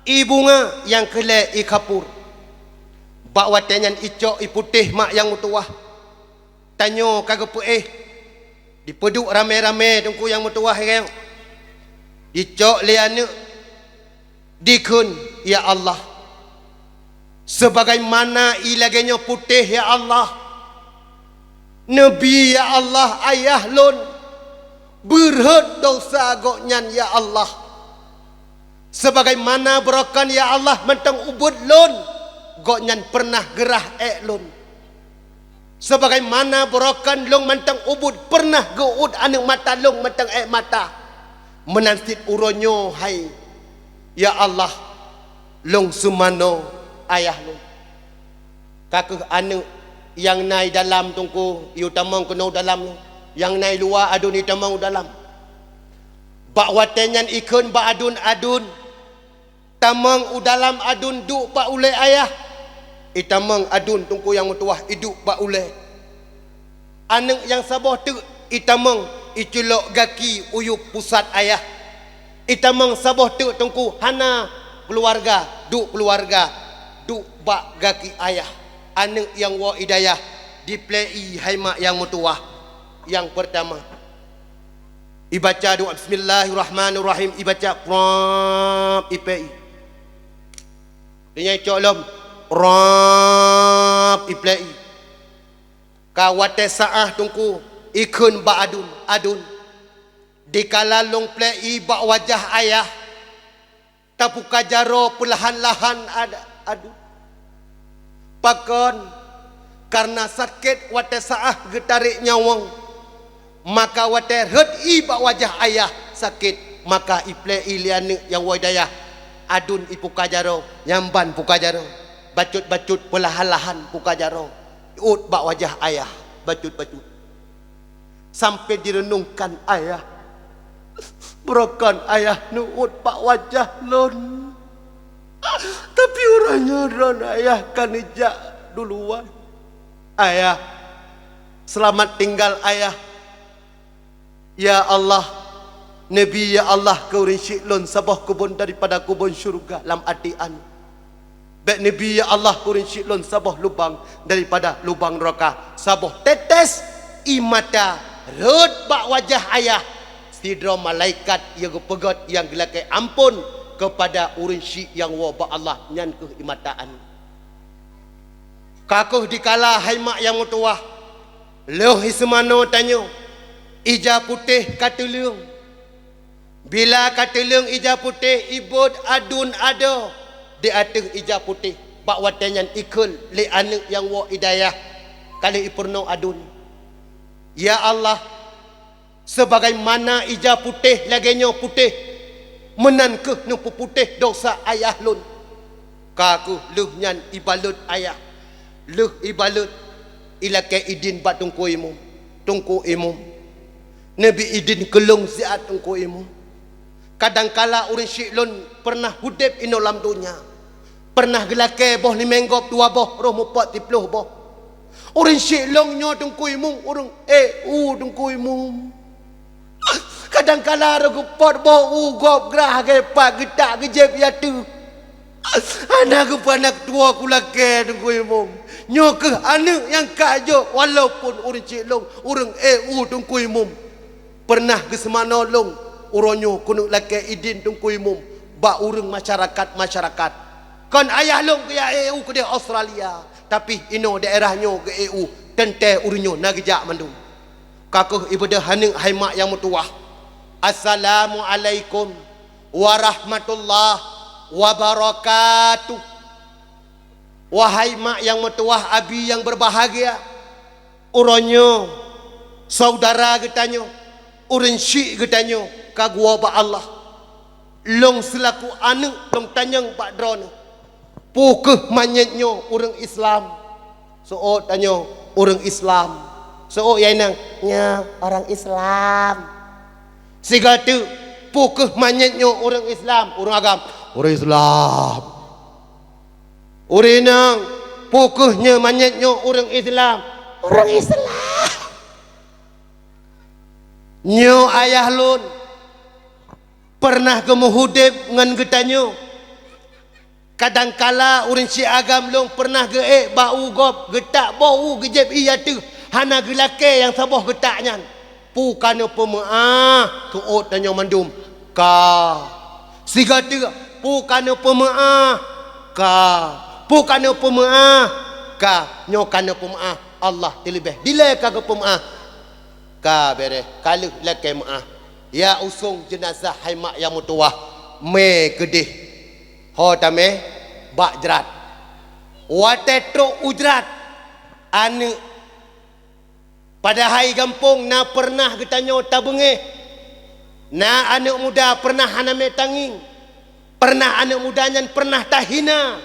i bunga, yang kele i kapur. Bak watenyan icok i putih mak yang mutuah. Tanyo kagak dipeduk rame-rame tungku yang mutuah kau. Icok le anak dikun ya Allah. Sebagaimana ilaganya putih ya Allah. Nabi ya Allah ayah lon. Berhad dosa goknyan ya Allah. Sebagaimana berakan ya Allah mentang ubud lon. Goknyan pernah gerah lon. Sebagaimana berakan long mentang ubud pernah geud anak mata long mentang mata. Menansit uronyo hai ya Allah long sumano ayah long. Kakak anak yang naik dalam tungku iu tamang kena dalam, yang naik luar adun i tamang dalam. Bak watenyan ikun bak adun tamang dalam adun duk bak ule ayah. Itamang adun tungku yang mutuah iduk bak ule. Anak yang sabah tu itamang iculok gaki uyup pusat ayah. Itamang sabah tu tungku hana keluarga duk bak gaki ayah. Anak yang wa hidayah diplei haimak yang mutuah. Yang pertama ibaca doa bismillahirrahmanirrahim, ibaca pram ipai. Dia colom rap iplei. Kawate saah tungku ikun ba adun dikala long plei ba wajah ayah tapuka jaro perlahan-lahan adun pakon karena sakit wate saah getarik nyawang maka wate hed ba wajah ayah sakit maka iplei liane yang wadayah adun ipuka jaro nyamban puka jaro bacut perlahan-lahan puka jaro ut bak wajah ayah bacut sampai direnungkan ayah berakan ayah nuut bak wajah lon. Tapi orangnya ron ayah kan ijak duluan. Ayah selamat tinggal ayah. Ya Allah Nabi ya Allah kau rinsyik lon sabah kubun daripada kubun syurga lam atian. Bek Nabi ya Allah kurin syiklon sabah lubang daripada lubang neraka. Sabah tetes imata rod bak wajah ayah. Sidra malaikat yang pegat yang gelakai ampun kepada urin syik yang wabak Allah nyan ke imataan. Kakuh dikala haimak yang mutuah. Leuh ismano tanyo. Ija putih kata leung. Bila kata leung ija putih ibud adun ada di atas ija putih bak watenyan ikul li anak yang wa hidayah kali ipurno adun. Ya Allah, sebagaimana ija putih lagenyo putih menan ke nu putih dosa ayah lun. Kaku luh nyan ibalut ayah. Luh ibalut ilake idin bat tungku imum. Tungku imum. Nabi idin kelung ziat tungku imum. Kadangkala urang syiklun pernah hudib inolam dunia. Pernah gelake boh ni menggop dua boh roh mupat tipluh boh. Urang syiklung nyo tungku imum. Urang tungku imum. Kadangkala roh pot boh gop gerah gepak getak gejep yatu. Anak anak tua ku laki tungku imum. Nyo ke anak yang kajo walaupun urang syiklung urang tungku imum. Pernah ke semana long uronyo kunuk laki idin tungku imum ba urang masyarakat kan ayah long ke EU ke dia Australia tapi ino daerahnyo ke EU tente urinyo nagejak mandum kakuh ibadah haning haimak yang mutuah. Assalamualaikum warahmatullahi wabarakatuh. Wahai mak yang mutuah, abi yang berbahagia, uronyo saudara getanyo urang syik getanyo kagua ba Allah long selaku anak long tanyang ba drone pukeh manyetnyo urang Islam so tanyo urang Islam so yainang nya orang Islam sigatu pukeh manyetnyo urang Islam urang agam urang Islam urinang pukehnya manyetnyo urang Islam urang Islam nyo ayah lun pernah kemuhudib ngan getanyo kadangkala urang si agam long pernah ge bau gop getak bau gejep iya tu hana gelake yang saboh getaknya pukano pemaah tuot tanyo mandum ka siga tu pukano pemaah ka pukano pemaah ka nyokano pemaah Allah dilebih dile ka pemaah ka bere kalau laki maah ya usung jenazah haimak yang mutuah me gedih ho tame bak jerat watetro ujrat ane pada hai gampung na pernah getanyo tabenge na anak muda pernah haname tanging pernah anak mudanya pernah tahina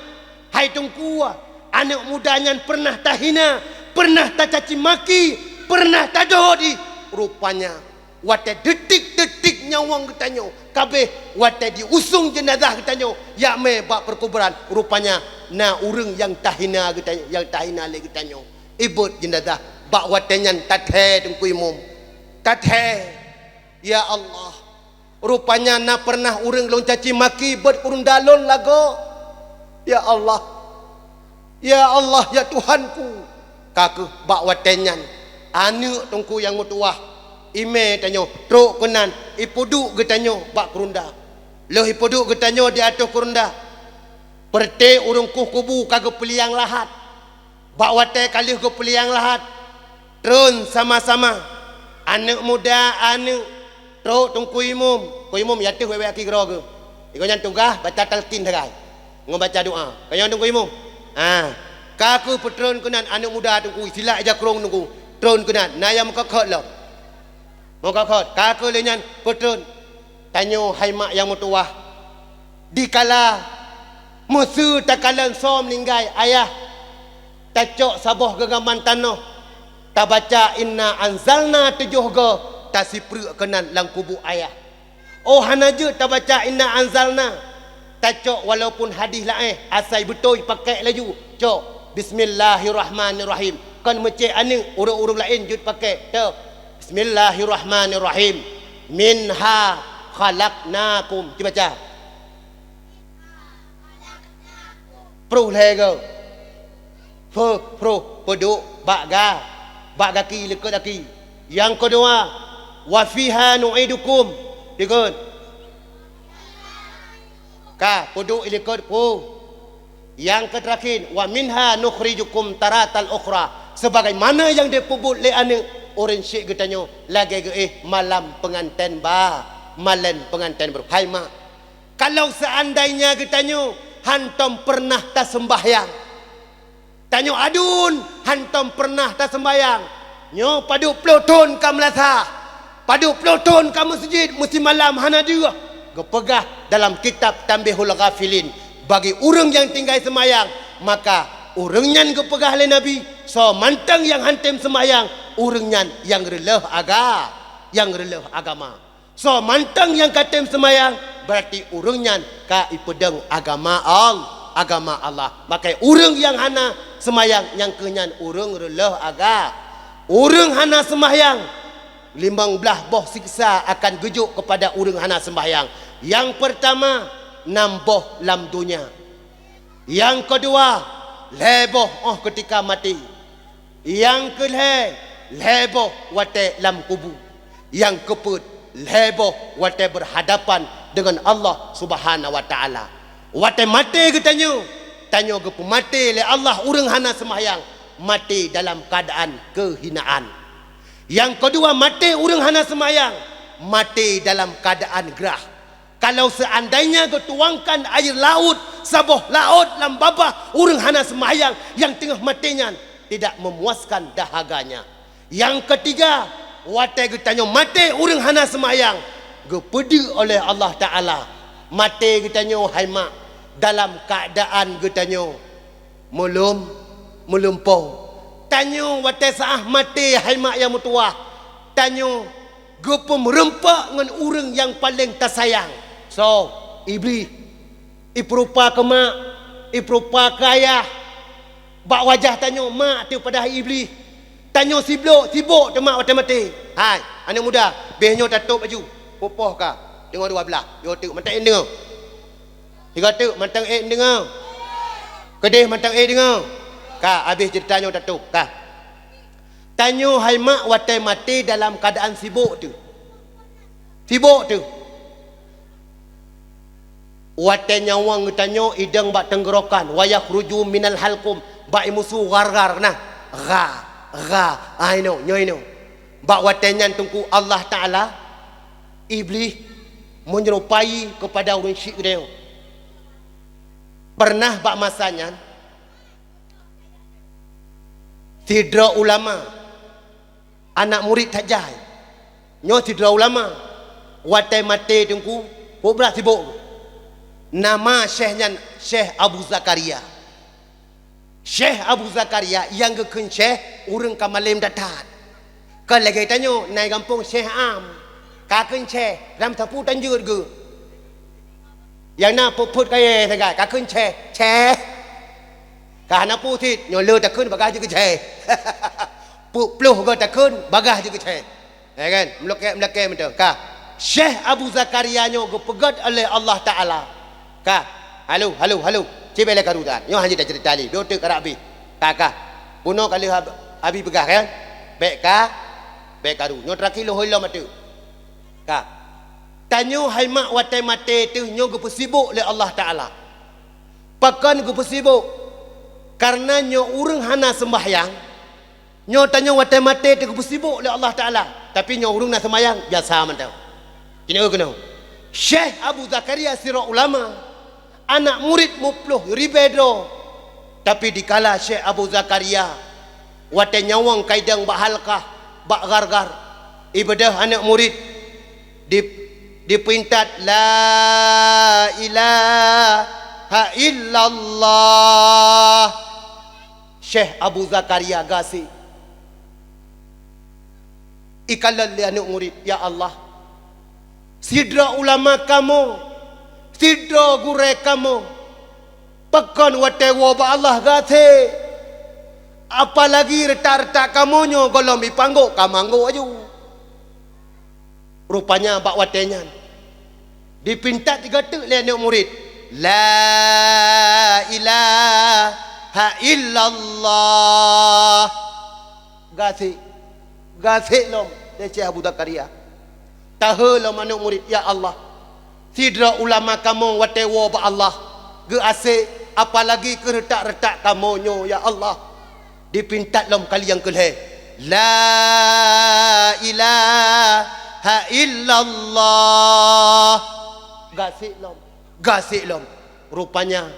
hai tungkua anak mudanya pernah tahina pernah tacaci maki pernah tadodi rupanya wate detik-detik nyawang getanyo kabeh wate diusung jenazah getanyo yak me bak perkuburan rupanya na urang yang tahina getanyo yang tahina le getanyo ibut jenazah bak watenyan tathe tungku imum tathe ya Allah rupanya na pernah urang long caci maki bet urang dalon lago ya Allah ya Tuhanku kaku bak watenyan anu tungku yang mutuah ime tanyo truk kenan ipudu getanyo bak kurunda loh ipudu getanyo di atas kurunda perte urung kubu kagak peliang lahat bak wate kali ke peliang lahat trun sama-sama anak muda anu truk tungku imum ku imum yatuh wewe aki geroge iko nyan tunggah baca talqin dagai ngobaca doa kanyo tungku imum kaku petrun kenan anak muda tungku sila aja krong tungku trun kenan naya muka khot lo muka khot kaku lenyan petrun tanyo haimak yang mutuah dikala musuh takalan som linggai ayah tacok saboh gegaman tanoh tabaca inna anzalna tujuh go tasipru kenan lang kubu ayah oh hanaje tabaca inna anzalna tacok walaupun hadis lain asai betul pakai laju cok bismillahirrahmanirrahim kan mecek ane urang-urang lain jud pakai tu bismillahirrahmanirrahim minha khalaqnakum dibaca pruh lego pruh peduk bak kaki lekut kaki yang kedua wa fiha nu'idukum dikut ka peduk lekut yang terakhir wa minha nukhrijukum taratal ukhra sebagaimana yang dipubut le ane orang syek getanyo lagi ge malam pengantin ba malam pengantin ber hai mak kalau seandainya getanyo hantom pernah tak sembahyang. Tanya adun, hantom pernah tak sembahyang. Nyo padu peloton kam Melaka. Padu peloton kam masjid musim malam hana juga. Gepegah dalam kitab Tanbihul Ghafilin. Bagi orang yang tinggal sembahyang, maka orang gepegah oleh Nabi. So mantang yang hantem sembahyang, orang yang relah agama. So mantang yang katem sembahyang, berarti orang ka ipedeng agama Allah. Maka orang yang hana sembahyang, yang kenyan orang relah orang hana sembahyang, 15 boh siksa akan gejuk kepada orang hana sembahyang. Yang pertama, namboh lam dunia. Yang kedua, leboh ketika mati. Yang kedua, leboh wate lam kubur. Yang keempat, leboh wate berhadapan dengan Allah Subhanahu wa taala. Wate mati ke tanya ke mati le Allah orang hana sembahyang, mati dalam keadaan kehinaan. Yang kedua, mati orang hana sembahyang, mati dalam keadaan gerah. Kalau seandainya ketuangkan air laut, saboh laut dalam babah orang hana sembahyang, yang tengah matinya tidak memuaskan dahaganya. Yang ketiga, wate getanya mati orang hana sembahyang, gepedi oleh Allah Ta'ala. Mati getanya haimak dalam keadaan getanya melumpau. Tanya wate saah mati haimak yang mutuah. Tanya gepa merempak dengan orang yang paling tersayang. So, iblis, iperupa ke mak, iperupa ke ayah. Bak wajah tanya mak tu pada iblis. Tanya sibuk tu mak wate mati. Hai, anak muda, behnya tatuk baju. Popoh ka? Tengok dua belah. Yo tu mantang dengar. Tiga tu mantang dengar. Kedih mantang dengar. Ka habis ceritanya tatuk ka. Tanya hai mak wate mati dalam keadaan sibuk tu. Sibuk tu. Wate nyawang tanya idang bak tenggorokan wayah ruju minal halkum bak musuh gar-gar nah I know bak wate nyan tungku Allah Taala iblis menyerupai kepada orang syirik dia. Pernah bak masanya tidra ulama anak murid tajai nyo tidra ulama wate mati tungku pobra sibuk. Nama syekhnya Syekh Abu Zakaria. Syekh Abu Zakaria yang gekun syekh urang kamalim datat. Kan lagi tanya naik kampung Syekh Am. Kakun syekh ram tapu tanjur ge. Yang na puput kaya sagai kakun syekh. Ka na putit nyo le takun bagah je ke syekh. Pluh ge takun bagah je ke syekh. Ya kan? Melake betul. Ka Syekh Abu Zakaria nyo ge pegat oleh Allah Taala. Ka, halo, cibele karutan. Yo hanya dah cerita ni. Dotek karabi. Ka. Puno kali abi begah kan? Bek karu. Nyo terakhir lo hilo matu. Ka. Tanyo hai mak wate mate tu nyo ge pesibuk le Allah Taala. Pakan ge pesibuk. Karena nyo urang hana sembahyang. Nyo tanyo wate mate tu ge pesibuk le Allah Taala. Tapi nyo urang nak sembahyang biasa mentau. Kini kena. Syekh Abu Zakaria sira ulama. Anak murid mupluh ribedo. Tapi dikala Syekh Abu Zakaria wate nyawang kaidang bak halkah bak gar-gar ibadah anak murid diperintat la ilaha illallah. Syekh Abu Zakaria gasi ikalal li anak murid, ya Allah, sidra ulama kamu, sidra gure kamu, pekan wate wabah Allah gate. Apalagi retak-retak kamunyo golom ipangguk kamanggu aju. Rupanya bak watenya dipintat digatuk le anak murid, la ilaha illallah. Gasi lom Syekh Abu Zakaria. Tahu lom anak murid, ya Allah, sidra ulama kamu wate wabah Allah ge asik, apalagi ke retak-retak kamunyo, ya Allah. Dipintat lom kali yang kelih, la ilaha illallah. Gasik lom. Rupanya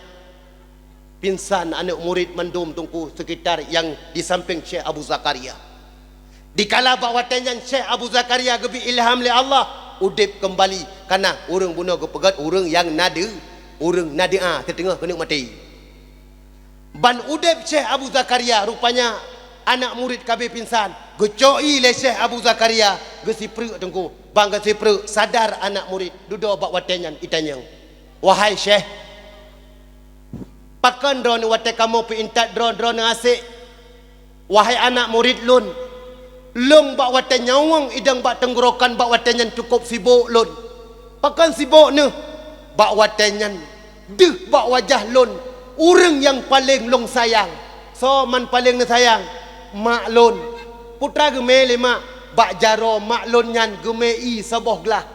Pingsan anak murid mendum tungku sekitar yang di samping Syekh Abu Zakaria. Dikala bawatannya Syekh Abu Zakaria gebi ilham li Allah, udip kembali karena urang bunuh gepegat urang yang nada, urang nada tertengah kena mati. Ban udip Syekh Abu Zakaria rupanya anak murid kabeh pingsan, gecoi le Syekh Abu Zakaria gesipru tungku, bang gesipru sadar anak murid duduk bawatannya itanya. Wahai Syekh, pakan drone wate kamu pintat drone asik. Wahai anak murid lun, lung bak wate nyawang idang bak tenggorokan bak wate nyan cukup sibuk lun. Pakan sibuk ne bak wate nyan deh bak wajah lun. Urang yang paling lung sayang. So man paling ne sayang mak lun. Putra geme le mak bak jaro mak lun nyan geme i saboh gelah.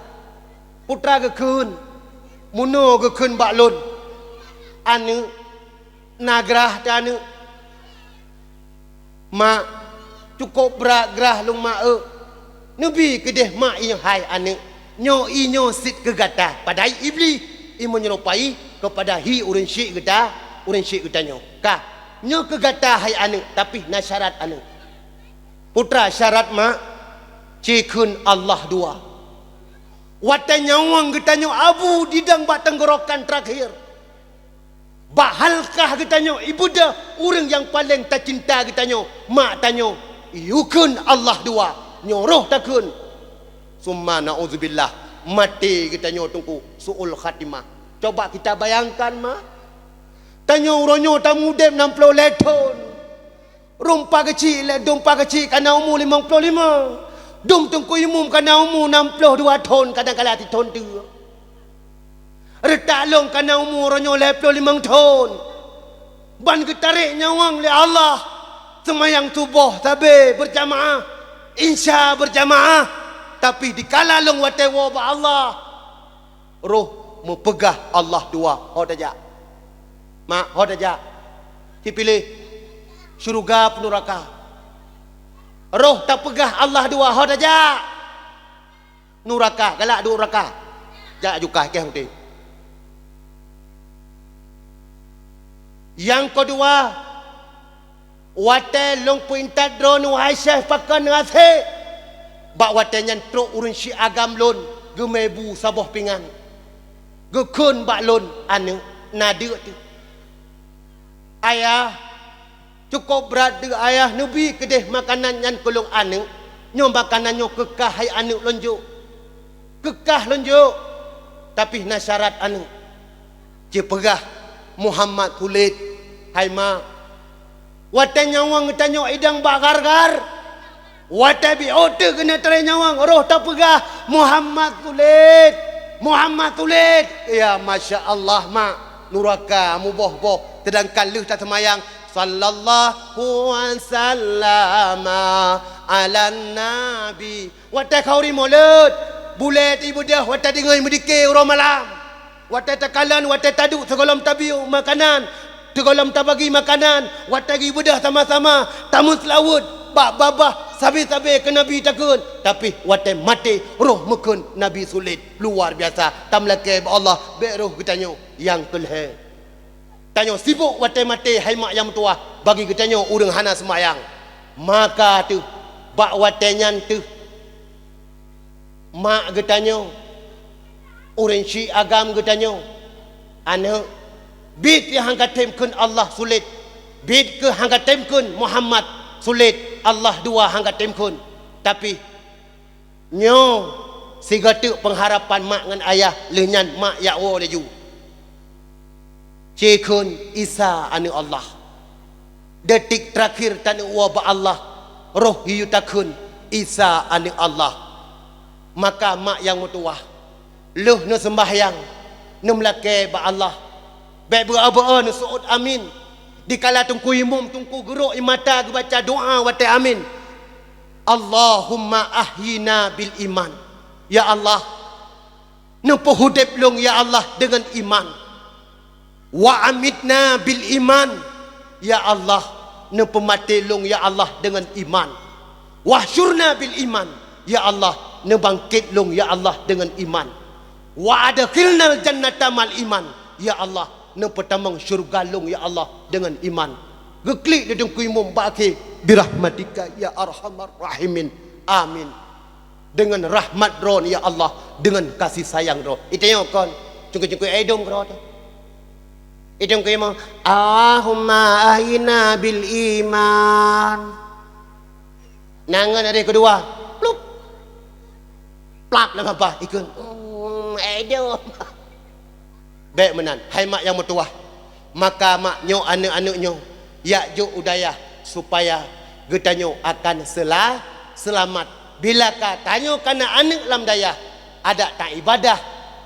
Putra ge keun muno ge keun bak lun. Anu nagrah danu mak cukup berat gerah lung mak nabi kedeh mak yang hai ane nyo i nyo sit kegata padai iblis i menyerupai kepada hi urang syik geta urang syik geta nyo ka nyo kegata hai ane tapi na syarat ane putra syarat mak cikun Allah dua wate nyawang geta nyo abu didang bak tenggorokan terakhir. Bahalkah getanyo ibu dah orang yang paling tak cinta getanyo mak tanyo yukun Allah dua nyoroh takun summa na'udzubillah mati getanyo tungku suul khatimah. Coba kita bayangkan mak tanyo uronyo tamu dem 60 leton rumpa kecil kana umur 55 dum tungku imum kana umur 62 ton kadang-kadang di ton tu retak long kana umur ronyo 55 tahun. Ban ketarik nyawang le Allah. Semayang subuh tabe berjamaah. Insya berjamaah. Tapi dikala long watewa ba Allah. Roh mempegah Allah dua. Hot aja. Mak hot aja. Dipilih syurga penuraka. Roh tak pegah Allah dua. Hot aja. Nuraka. Galak duraka. Jak juga ke hati. Yang kedua, wate long pintat drone wahai Syekh pakan ngase. Bak wate nyan truk urun syi agam lon, gemebu saboh pingan. Gekun bak lon anu nada tu. Ayah cukup berat de ayah nabi kedeh makanan nyan kolong anu, nyo makanan nyo kekah hai anu lonjo. Kekah lonjo. Tapi na syarat anu. Je pegah Muhammad kulit hai ma wate nyawang tanyo idang bagar-gar wate bi ote kena tare nyawang roh tak pegah Muhammad kulit ya masya Allah mak nuraka muboh-boh sedangkan leh tak semayang sallallahu wasallama ala nabi wate khauri mulut bulet ibu dah wate dengai medike urang malam wate takalan wate taduk segolam tabiu makanan segolam tabagi makanan wate gi bedah sama-sama tamu selawut bak babah sabi-sabi ke nabi takun tapi wate mati roh mekun nabi sulit luar biasa tamlake Allah be roh getanyo yang kelhe tanyo sibuk wate mati hai mak yang tua bagi getanyo urang hana semayang maka tu bak wate nyan tu mak getanyo orang syi agam getanyo anak bid yang hangkat temkun Allah sulit bid ke hangkat temkun Muhammad sulit Allah dua hangkat temkun tapi nyo si gatuk pengharapan mak dengan ayah lenyan mak yakwo leju cikun Isa anu Allah detik terakhir tanu wa ba Allah roh hiu takun Isa anu Allah maka mak yang mutuah luh nu sembahyang nu melake ba Allah baik beraba nu suud amin dikala tungku imum tungku geruk imata baca doa wate amin Allahumma ahyina bil iman ya Allah nu pohudep long ya Allah dengan iman wa amitna bil iman ya Allah nu pemati long ya Allah dengan iman wahsyurna bil iman ya Allah nu bangkit long ya Allah dengan iman wa adkhilnal jannata mal iman ya Allah Nang pertamang syurga long ya Allah dengan iman. Geklik dia dengku imam baki birahmatika ya arhamar rahimin. Amin. Dengan rahmat ron ya Allah, dengan kasih sayang ron. Itu yang kon. Cungku-cungku edom ron. Itu yang imam. Allahumma ahina bil iman. Nangan ada kedua. Plup. Plak nama apa? Ikun. Edom. Baik menan. Hai mak yang mertua. Maka maknyo anak-anaknyo ya jo udayah supaya getanyo akan selamat. Bila ka tanyo kana anak lam dayah ada tak ibadah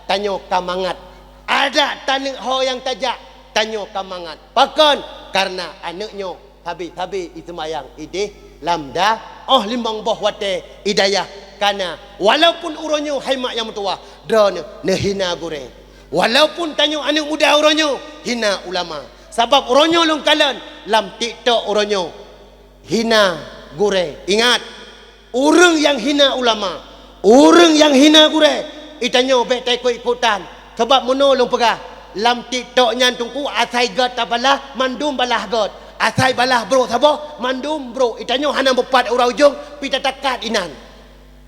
tanyo kamangat. Ada tanik ho yang tajak tanyo kamangat. Pakon karena anaknyo habis itu mayang ide lamda limbang boh wate idayah kana walaupun uronyo hai mak yang mertua drone nehina goreng. Walaupun tanyo anak muda uronyo hina ulama. Sebab uronyo long kalan lam TikTok uronyo hina gure. Ingat, orang yang hina ulama, orang yang hina gure, itanyo bet tak ikutan. Sebab menolong pegah lam TikTok nyan tungku asai gat tabalah mandum balah gat. Asai balah bro sabo mandum bro. Itanyo hana bepat urang ujung pita takat inan.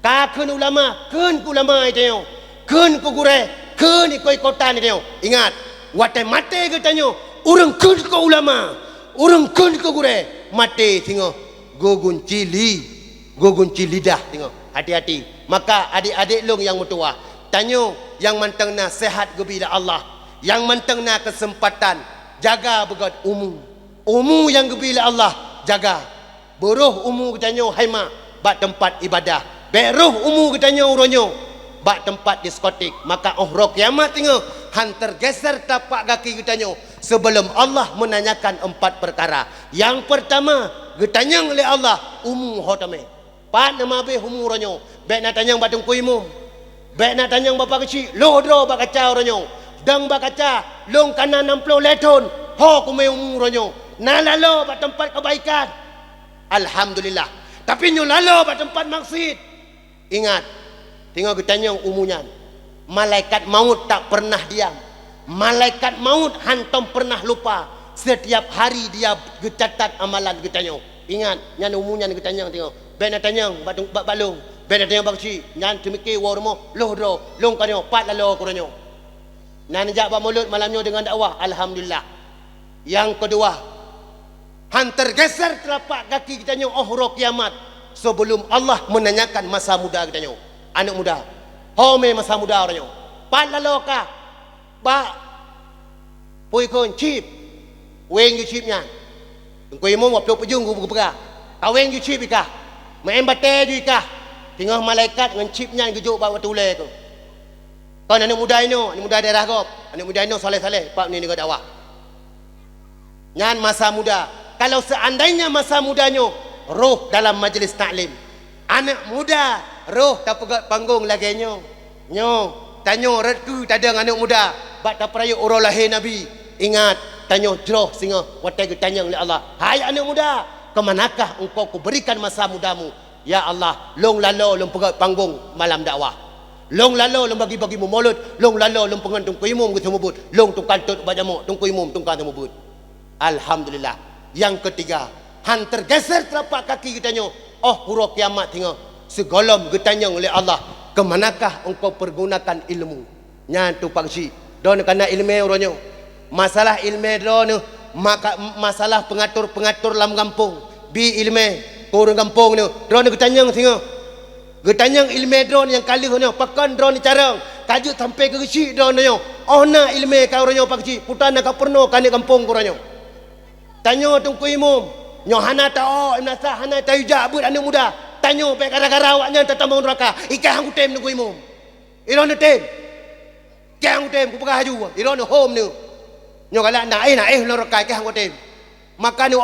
Ka keun ulama, keun ulama itanyo. Keun ku gure. Keun ikut-ikutan ni tengok. Ingat, watai mati ke tanya, orang keun ke ulama, orang keun ke gure, mati tengok. Gogun lidah tengok. Hati-hati. Maka adik-adik long yang mertua, tanya yang mantang na sehat gebila Allah, yang mantang na kesempatan, jaga begat umu yang gebila Allah, jaga. Beruh umu ketanya haima, bak tempat ibadah. Beruh umu ketanya uronyo, bak tempat diskotik. Maka roh kiamat tengok hantar geser tapak kaki getanyo sebelum Allah menanyakan 4 perkara. Yang pertama getanyang oleh Allah umu hotame pat nama be umu ronyo be nak tanyang batung kuimu be nak tanyang bapa kecil loh bak kaca ronyo dang bak kaca long kanan 60 leton ho kume umu ronyo na lalo bak tempat kebaikan alhamdulillah. Tapi nyo lalo bak tempat maksud. Ingat, tengok getanyang umunya. Malaikat maut tak pernah diam. Malaikat maut hantam pernah lupa. Setiap hari dia gecatat amalan getanyang. Ingat, nyan umunya getanyang tengok. Ben tanyang bak balung. Ben tanyang bak si nyan temiki warmo loh long kanyo pat lalo kuranyo. Nan jak bak mulut malamnya dengan dakwah alhamdulillah. Yang kedua, hantar geser telapak kaki getanyang roh kiamat sebelum Allah menanyakan masa muda getanyang. Anak muda home masa muda orangnya pat laloka ba pui kon chip weng yu chipnya ko imong wap pejung ku pega aweng yu chip ikah main bate ju ikah tengah malaikat dengan chipnya gejuk ba watule tu kan anak muda daerah gop anak muda ini saleh-saleh pak ni nego dakwah nyan masa muda. Kalau seandainya masa mudanya roh dalam majlis taklim anak muda roh tak pegat panggung lagi nyo tanyo redku tadang anak muda bak tak peraya orang lahir Nabi. Ingat, tanyo jeroh singa watai getanyang oleh Allah, hai anak muda, kemanakah engkau kuberikan masa mudamu? Ya Allah, long lalo long pegat panggung malam dakwah, long lalo long bagi-bagi mulut, long lalo long pengantung kuimum ke semubut, long tung kantut bajamu tung kuimum tung kan semubut. Alhamdulillah. Yang ketiga, hantar geser telapak kaki getanyo huruf kiamat tengok segolom getanyang oleh Allah, kemanakah engkau pergunakan ilmu nya tu pagsi don kana ilmu oronyo masalah ilmu don maka masalah pengatur lam kampung bi ilmu kurang kampung ni don getanyang tengok getanyang ilmu don yang kali hono pakan don carang kaju sampai ke gesi don yo na ilmu ka oronyo pagsi putana ka perno kani kampung oronyo tanyo tu kuimum nyohana tao imnasa hana tayja abut anak muda tanyo pe gara-gara awaknya tatambang neraka ikah hang tem nunggu imum iron tem kang tem ku pegah haju iron home ni nyo kala naik neraka ikah hang tem maka ni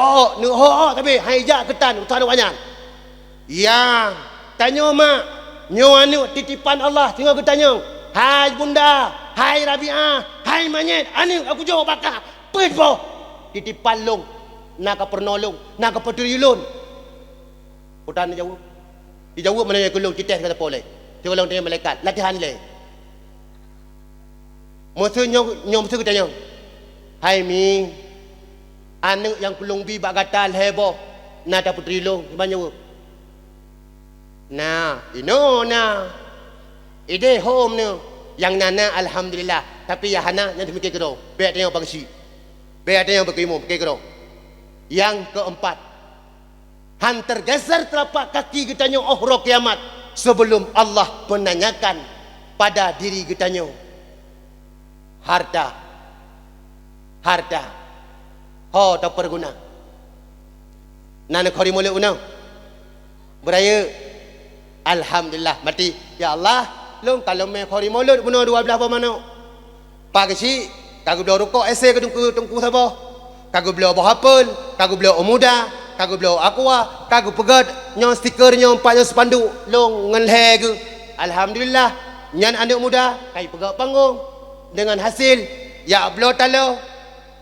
tapi haija ketan utar awaknya ya tanyo mak nyo anu titipan Allah tinggal ketanyo hai bunda hai Rabiah hai manyet anu aku jawab bakah pepo titipan long nak pernolong nak pedulun utan jauh dijawab mana kulung cites kata boleh dia ulang tanya malaikat latihan le musuh nyom musuh kita nyom hai mi anak yang kulung bi bak gatal heboh na ta putri long banyak nah ino na ide home ni yang nana alhamdulillah tapi ya hana yang demikian kero biar dia yang bagi biar dia yang berkimu kero yang keempat han tergeser telapak kaki getanya ohro kiamat sebelum Allah menanyakan pada diri getanya harta ho tak berguna nana khori molek una beraya alhamdulillah mati ya Allah long kalau me khori molek bunuh 12 apa mana pagi kagu belo rokok ese ke tungku sabo kagu belo bahapel kagu belo muda kagu belo aqua kagu pegat nyo stiker nyo empat nyo spanduk long ngelhe ke alhamdulillah nyan anak muda kai pegat panggung dengan hasil ya belo talo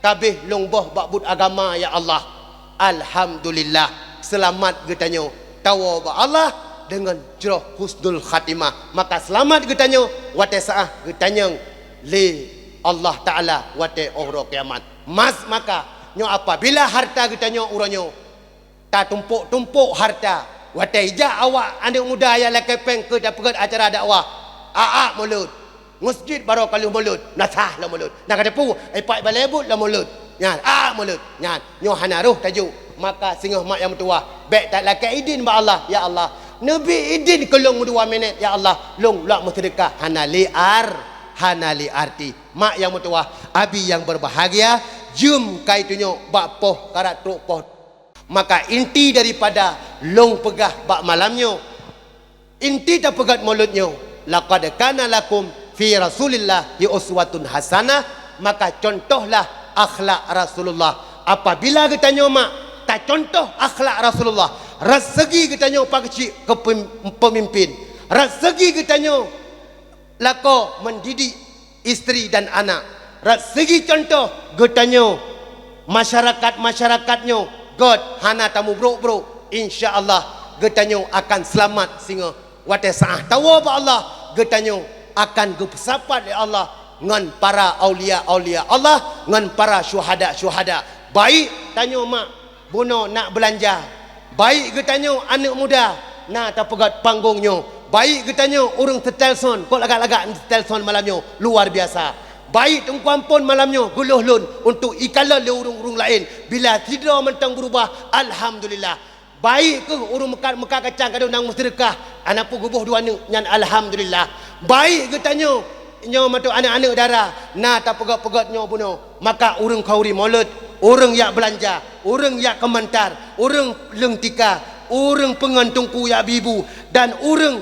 kabeh long boh bakbut agama ya Allah alhamdulillah selamat getanyo tawa ba Allah dengan jroh husnul khatimah maka selamat getanyo wate saah getanyang li Allah taala wate ohro kiamat mas maka nyo apabila harta getanyo uranyo ta tumpuk harta wate ija awak anak muda yang lekepeng ke dapat acara dakwah mulut masjid baru kali mulut nasah lah mulut nak ada pu ipak balebut lah mulut nyan mulut nyan nyo hanaruh tajuk maka singah mak yang tua baik tak lakai idin ba Allah ya Allah nabi idin kelong 2 minit ya Allah long lak sedekah hanali arti mak yang tua abi yang berbahagia jum kai tunyo bak poh karat truk poh maka inti daripada long pegah bak malamnyo inti tak pegat mulutnyo laqad kana lakum fi Rasulillah uswatun hasanah maka contohlah akhlak Rasulullah apabila kita mak tak contoh akhlak Rasulullah rasegi kita pak kecil ke pemimpin rasegi kita lako mendidik isteri dan anak rasegi contoh kita masyarakat-masyarakatnya God hana tamu bro insyaallah kita akan selamat sehingga wate saah tawa ba Allah kita akan bersahabat oleh Allah dengan para aulia-aulia Allah dengan para syuhada baik tanya mak buno nak belanja baik ke tanya anak muda nak tak pegat panggungnya baik ke tanya urang telson kok lagak-lagak telson malamnya luar biasa baik tungkuan pun malamnya guluh lun untuk ikala le urung-urung lain bila tidur mentang berubah alhamdulillah baik ke urung mekar kacang kado nang sedekah anak pu gubuh 2 anak nyan alhamdulillah baik ke tanya nyo matu anak-anak darah na tak pegat-pegat nyo buno maka urang kauri maulud urang yak belanja urang yak kementar urang lengtika urang pengantungku yak bibu dan urang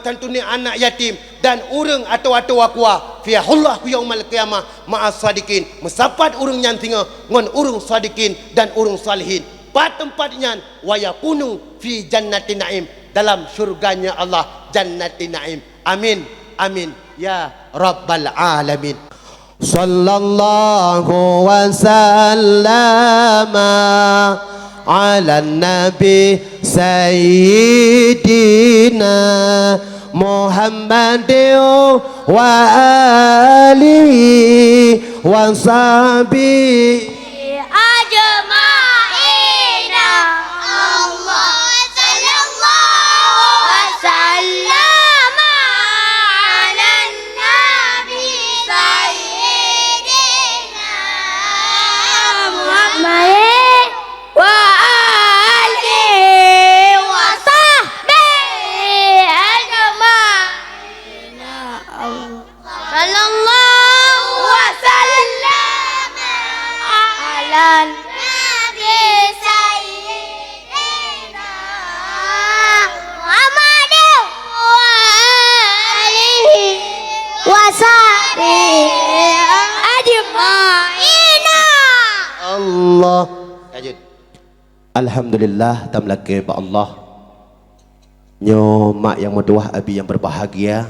tantuni anak yatim dan urang atau akwa fi Allah yaumal qiyamah ma'as sadiqin mesapat urang nyan tinga ngon urang sadiqin dan urang salihin pat tempatnya wa yakunu fi jannatin naim dalam surganya Allah jannatin naim amin amin ya rabbal alamin sallallahu wa sallama ala nabi sayyidina Muhammadin wa alihi wa sahbihi ajma'ina Allah sallallahu wa sallama ala nabi sayyidina Muhammadin wa alihi wa sahbihi ajma'ina sallallahu wa sallama ala nabi sayyidina Muhammadin wa alihi wa sahbihi ajma'ina Allah tajud alhamdulillah tamlake ba Allah nyo mak yang meduah abi yang berbahagia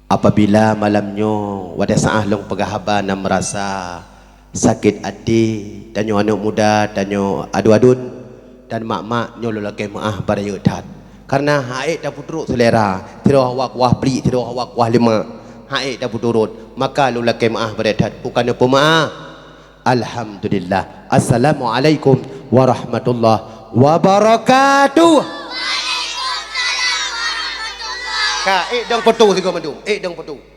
apabila malamnyo wada saah long pegahaba nam merasa sakit hati dan nyo anak muda dan nyo adu-adun dan mak-mak nyo lelaki maah baraya tat karena haid dah puturut selera tidak awak wah beli tidak awak wah lima haid dah puturut maka lelaki maah baraya tat bukan pemaah Alhamdulillah. Assalamualaikum warahmatullahi wabarakatuh. Kak, dong petu tiga mendung. Dong petu.